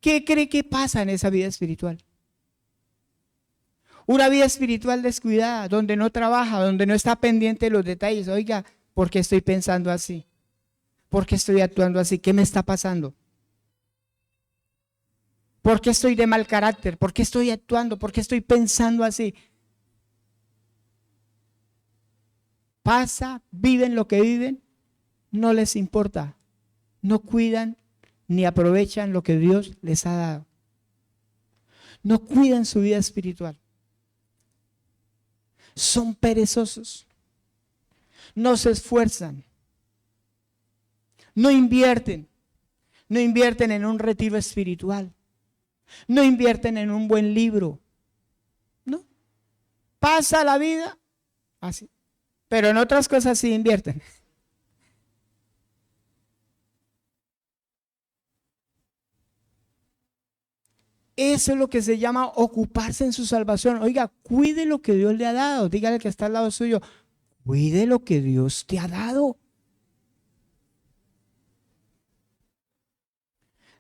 ¿Qué cree que pasa en esa vida espiritual? Una vida espiritual descuidada, donde no trabaja, donde no está pendiente de los detalles. Oiga, ¿por qué estoy pensando así? ¿Por qué estoy actuando así? ¿Qué me está pasando? ¿Por qué estoy de mal carácter? ¿Por qué estoy actuando? ¿Por qué estoy pensando así? Pasa, viven lo que viven, no les importa. No cuidan ni aprovechan lo que Dios les ha dado. No cuidan su vida espiritual. Son perezosos. No se esfuerzan. No invierten. No invierten en un retiro espiritual. No invierten en un buen libro. No. Pasa la vida así. Pero en otras cosas sí invierten. Eso es lo que se llama ocuparse en su salvación. Oiga, cuide lo que Dios le ha dado. Dígale que está al lado suyo. Cuide lo que Dios te ha dado.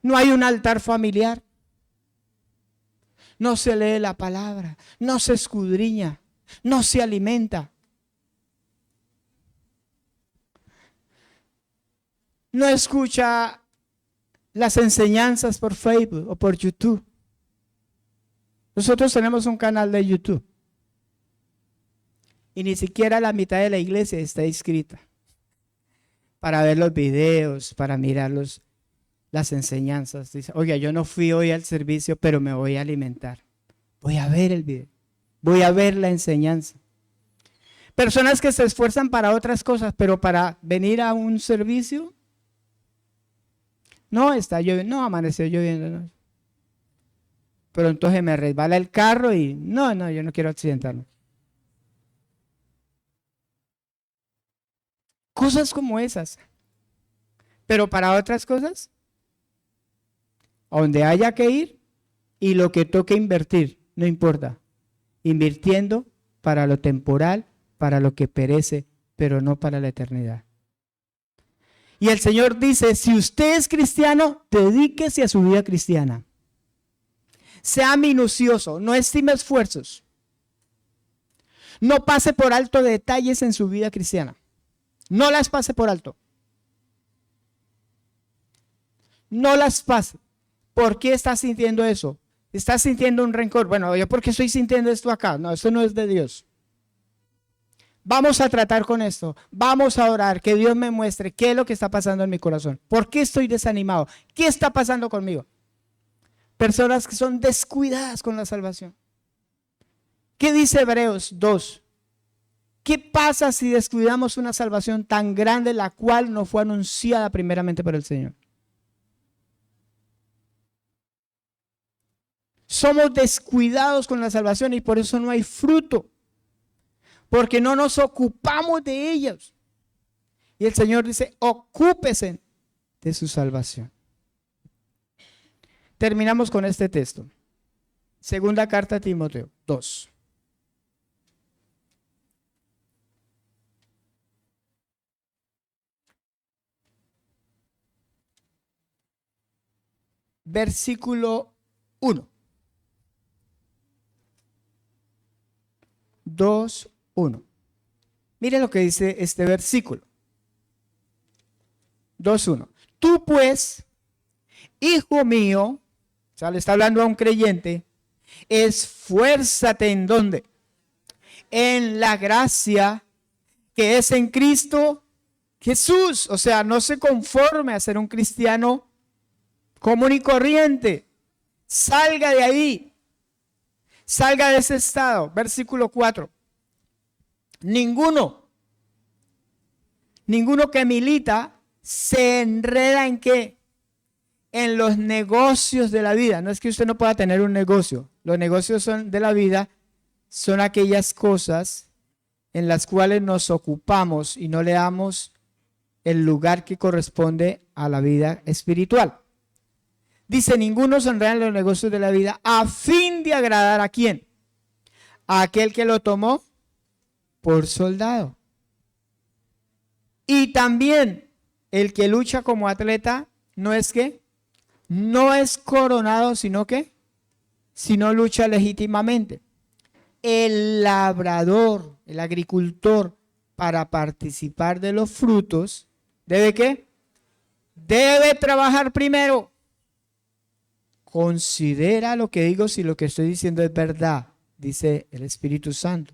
No hay un altar familiar. No se lee la palabra. No se escudriña. No se alimenta. No escucha las enseñanzas por Facebook o por YouTube. Nosotros tenemos un canal de YouTube y ni siquiera la mitad de la iglesia está inscrita para ver los videos, para mirar las enseñanzas. Dice, oiga, yo no fui hoy al servicio, pero me voy a alimentar. Voy a ver el video, voy a ver la enseñanza. Personas que se esfuerzan para otras cosas, pero para venir a un servicio, no está lloviendo, no amaneció lloviendo, no. Pero entonces me resbala el carro y no, yo no quiero accidentarme. Cosas como esas. Pero para otras cosas, a donde haya que ir y lo que toque invertir, no importa. Invirtiendo para lo temporal, para lo que perece, pero no para la eternidad. Y el Señor dice, si usted es cristiano, dedíquese a su vida cristiana. Sea minucioso, no estime esfuerzos. No pase por alto detalles en su vida cristiana. No las pase por alto. No las pase. ¿Por qué estás sintiendo eso? ¿Estás sintiendo un rencor? Bueno, ¿yo por qué estoy sintiendo esto acá? No, esto no es de Dios. Vamos a tratar con esto. Vamos a orar, que Dios me muestre qué es lo que está pasando en mi corazón. ¿Por qué estoy desanimado? ¿Qué está pasando conmigo? Personas que son descuidadas con la salvación. ¿Qué dice Hebreos 2? ¿Qué pasa si descuidamos una salvación tan grande, la cual no fue anunciada primeramente por el Señor? Somos descuidados con la salvación y por eso no hay fruto. Porque no nos ocupamos de ellos. Y el Señor dice, ocúpese de su salvación. Terminamos con este texto. Segunda carta a Timoteo 2. Versículo 1. 2:1. Mire lo que dice este versículo. 2:1. Tú pues, hijo mío, o sea, le está hablando a un creyente, esfuérzate ¿en dónde? En la gracia que es en Cristo Jesús. O sea, no se conforme a ser un cristiano común y corriente. Salga de ahí. Salga de ese estado. Versículo 4. Ninguno que milita se enreda ¿en qué? En los negocios de la vida. No es que usted no pueda tener un negocio. Los negocios de la vida son aquellas cosas en las cuales nos ocupamos y no le damos el lugar que corresponde a la vida espiritual. Dice, ninguno se enreda en los negocios de la vida a fin de agradar ¿a quién? A aquel que lo tomó por soldado. Y también el que lucha como atleta no es que no es coronado, sino que sino lucha legítimamente. El labrador, el agricultor, para participar de los frutos, ¿debe qué? Debe trabajar primero. Considera lo que digo, si lo que estoy diciendo es verdad, dice el Espíritu Santo.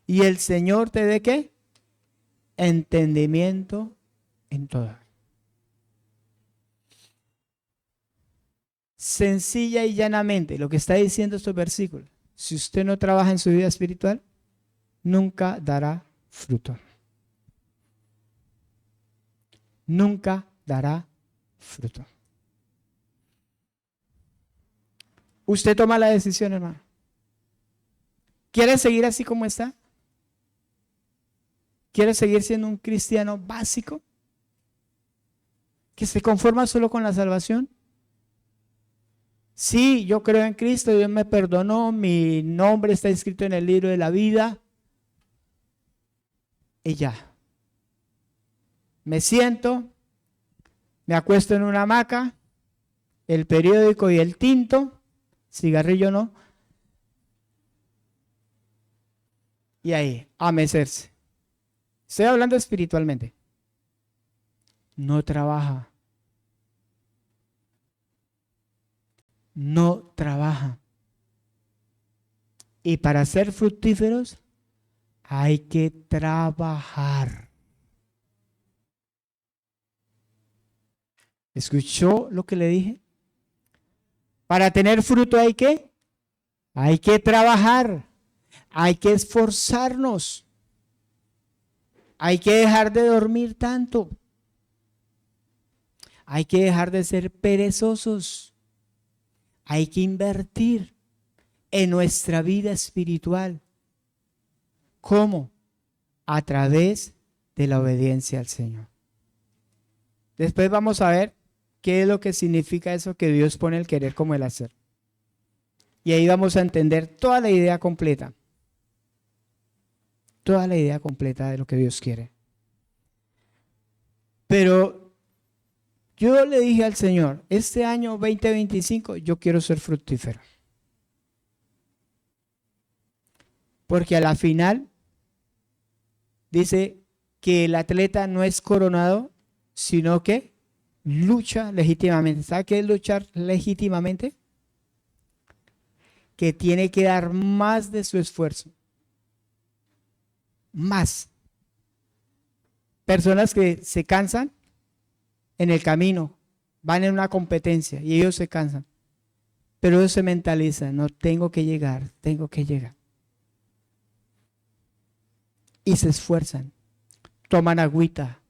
Y el Señor te dé ¿qué? Entendimiento en todo. Sencilla y llanamente, lo que está diciendo estos versículos. Si usted no trabaja en su vida espiritual, nunca dará fruto. Nunca dará fruto. Usted toma la decisión, hermano. ¿Quiere seguir así como está? ¿Quiere seguir siendo un cristiano básico? ¿Que se conforma solo con la salvación? Sí, yo creo en Cristo, Dios me perdonó, mi nombre está escrito en el libro de la vida. Y ya. Me siento, me acuesto en una hamaca, el periódico y el tinto, cigarrillo no. Y ahí, a mecerse. Estoy hablando espiritualmente. No trabaja. No trabaja. Y para ser fructíferos hay que trabajar. ¿Escuchó lo que le dije? Para tener fruto hay que trabajar. Hay que esforzarnos. Hay que dejar de dormir tanto. Hay que dejar de ser perezosos. Hay que invertir en nuestra vida espiritual. ¿Cómo? A través de la obediencia al Señor. Después vamos a ver qué es lo que significa eso que Dios pone el querer como el hacer. Y ahí vamos a entender toda la idea completa. Toda la idea completa de lo que Dios quiere. Pero yo le dije al Señor, este año 2025 yo quiero ser fructífero. Porque a la final dice que el atleta no es coronado, sino que lucha legítimamente. ¿Sabe qué es luchar legítimamente? Que tiene que dar más de su esfuerzo. Más. Personas que se cansan en el camino, van en una competencia y ellos se cansan. Pero ellos se mentalizan, no, tengo que llegar, tengo que llegar. Y se esfuerzan, toman agüita,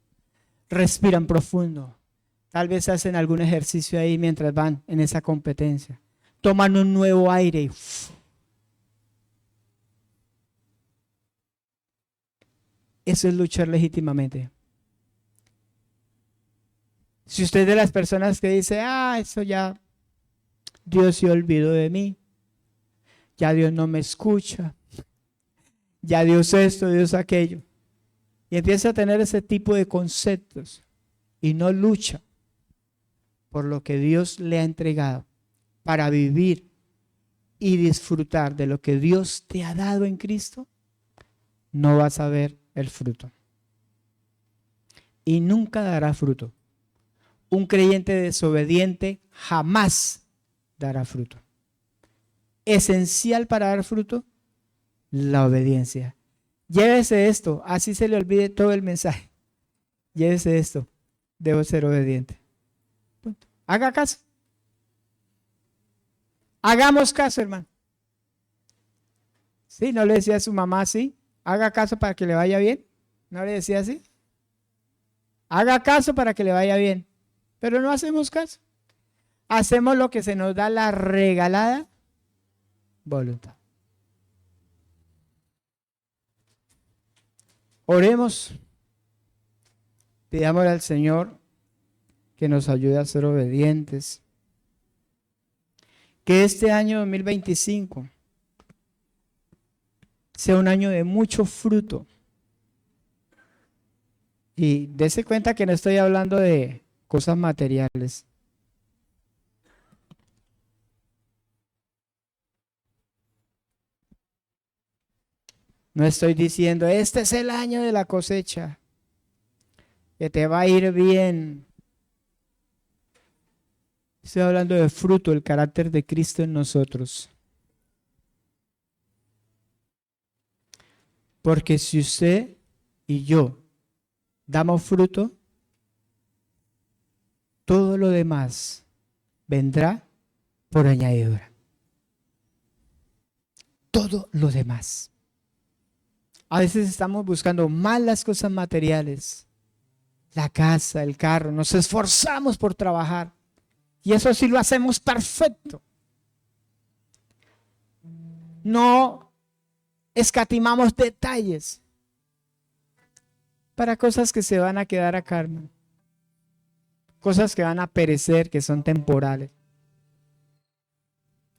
respiran profundo. Tal vez hacen algún ejercicio ahí mientras van en esa competencia. Toman un nuevo aire y eso es luchar legítimamente. Si usted es de las personas que dice, eso ya, Dios se olvidó de mí, ya Dios no me escucha, ya Dios esto, Dios aquello, y empieza a tener ese tipo de conceptos y no lucha por lo que Dios le ha entregado para vivir y disfrutar de lo que Dios te ha dado en Cristo, no vas a ver el fruto. Y nunca dará fruto. Un creyente desobediente jamás dará fruto. Esencial para dar fruto, la obediencia. Llévese esto, así se le olvide todo el mensaje. Llévese esto, debo ser obediente. Punto. Haga caso. Hagamos caso, hermano. Sí, no le decía a su mamá así, haga caso para que le vaya bien. No le decía así. Haga caso para que le vaya bien. Pero no hacemos caso. Hacemos lo que se nos da la regalada voluntad. Oremos. Pidámosle al Señor que nos ayude a ser obedientes. Que este año 2025 sea un año de mucho fruto. Y dése cuenta que no estoy hablando de cosas materiales. No estoy diciendo, este es el año de la cosecha, que te va a ir bien. Estoy hablando de fruto, el carácter de Cristo en nosotros. Porque si usted y yo damos fruto, todo lo demás vendrá por añadidura. Todo lo demás. A veces estamos buscando más las cosas materiales, la casa, el carro, nos esforzamos por trabajar y eso sí lo hacemos perfecto. No escatimamos detalles para cosas que se van a quedar acá, hermano. Cosas que van a perecer, que son temporales.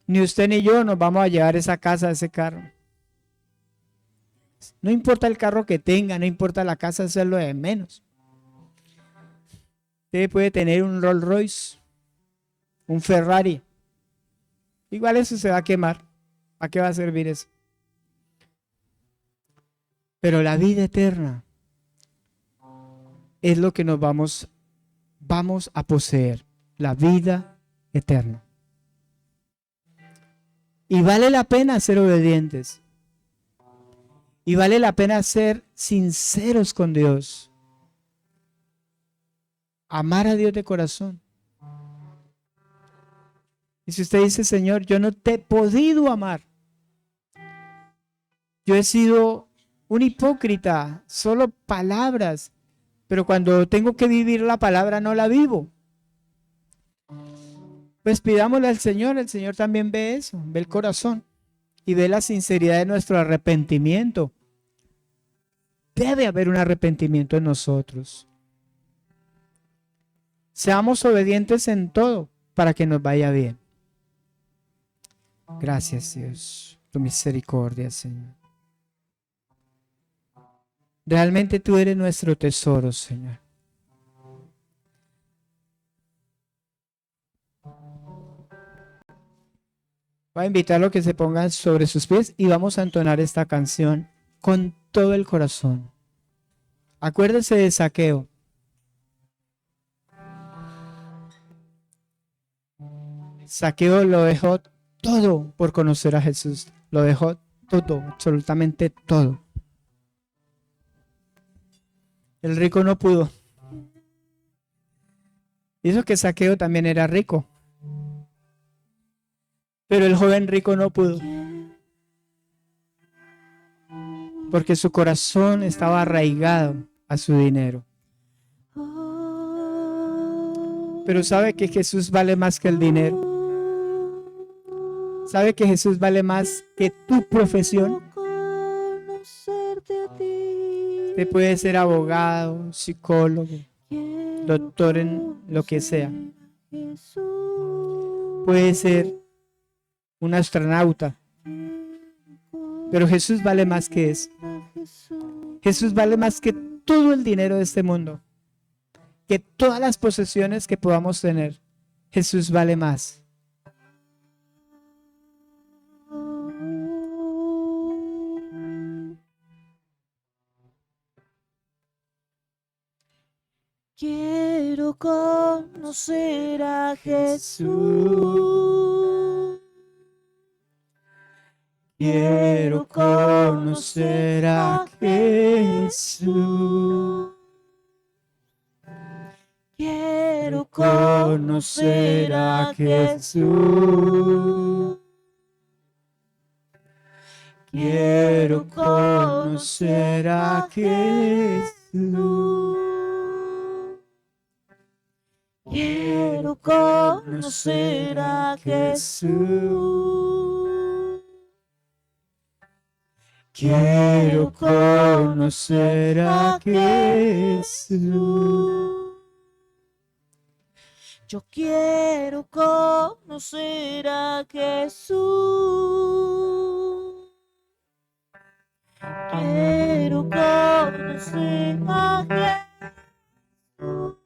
Ni usted ni yo nos vamos a llevar esa casa, ese carro. No importa el carro que tenga, no importa la casa, eso es lo de menos. Usted puede tener un Rolls Royce, un Ferrari. Igual eso se va a quemar. ¿Para qué va a servir eso? Pero la vida eterna es lo que nos vamos a poseer. La vida eterna. Y vale la pena ser obedientes. Y vale la pena ser sinceros con Dios. Amar a Dios de corazón. Y si usted dice, Señor, yo no te he podido amar. Yo he sido un hipócrita, solo palabras. Pero cuando tengo que vivir la palabra no la vivo. Pues pidámosle al Señor, el Señor también ve eso, ve el corazón. Y ve la sinceridad de nuestro arrepentimiento. Debe haber un arrepentimiento en nosotros. Seamos obedientes en todo para que nos vaya bien. Gracias, Dios, tu misericordia, Señor. Realmente tú eres nuestro tesoro, Señor. Voy a invitarlo a que se pongan sobre sus pies y vamos a entonar esta canción con todo el corazón. Acuérdense de Zaqueo. Zaqueo lo dejó todo por conocer a Jesús. Lo dejó todo, absolutamente todo. El rico no pudo. Y eso que Zaqueo también era rico. Pero el joven rico no pudo. Porque su corazón estaba arraigado a su dinero. Pero sabe que Jesús vale más que el dinero. Sabe que Jesús vale más que tu profesión. Usted puede ser abogado, psicólogo, doctor en lo que sea. Puede ser un astronauta. Pero Jesús vale más que eso. Jesús vale más que todo el dinero de este mundo. Que todas las posesiones que podamos tener. Jesús vale más. Quiero conocer a Jesús. Quiero conocer a Jesús. Quiero Conocer a Jesús. Quiero conocer a Jesús. Quiero conocer a Jesús. Quiero conocer a Jesús. Yo quiero conocer a Jesús. Quiero conocer a Jesús.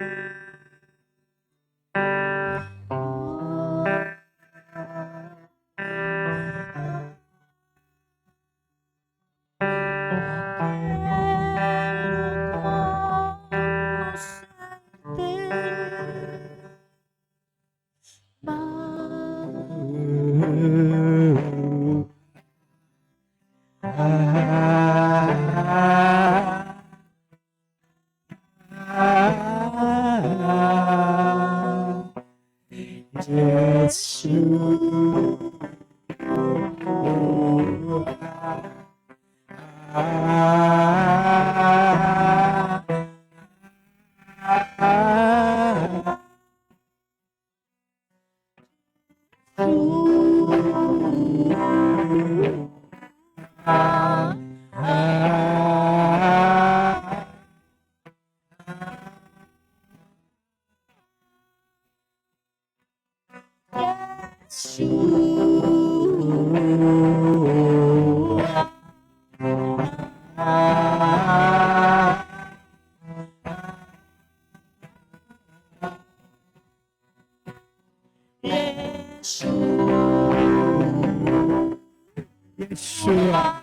Yeshua.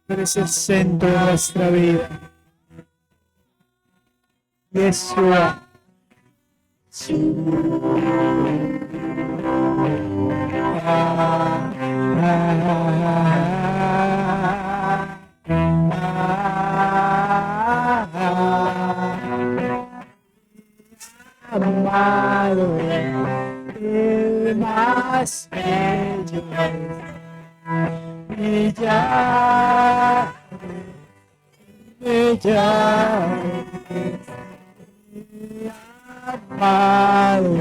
Tú eres el centro de nuestra vida. Yeshua. Amado, el más bello es brillar, brillar, amado,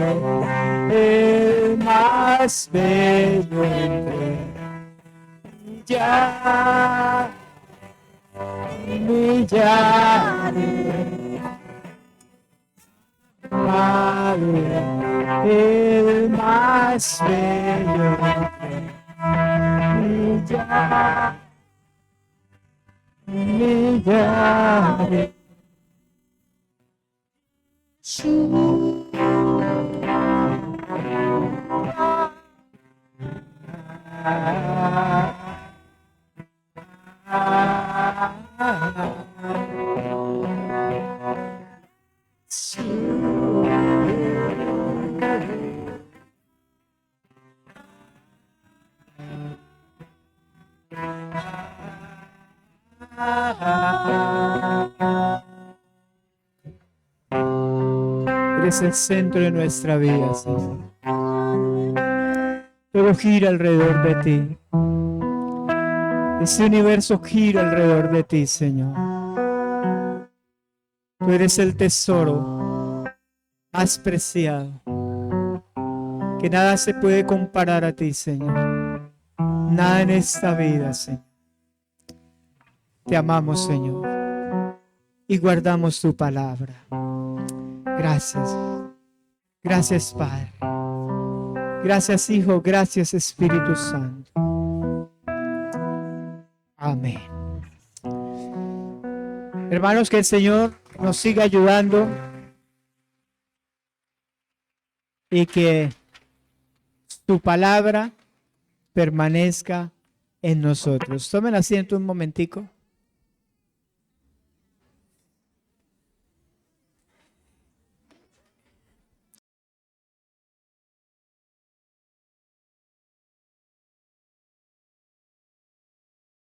el más bello entre brillar, brillar. Padre, el más bello. Millar. Eres el centro de nuestra vida, Señor. Todo gira alrededor de ti. Este universo gira alrededor de ti, Señor. Tú eres el tesoro más preciado, que nada se puede comparar a ti, Señor. Nada en esta vida, Señor. Te amamos, Señor, y guardamos tu palabra. Gracias. Gracias, Padre. Gracias, Hijo. Gracias, Espíritu Santo. Amén. Hermanos, que el Señor nos siga ayudando y que su palabra permanezca en nosotros. Tomen asiento un momentico.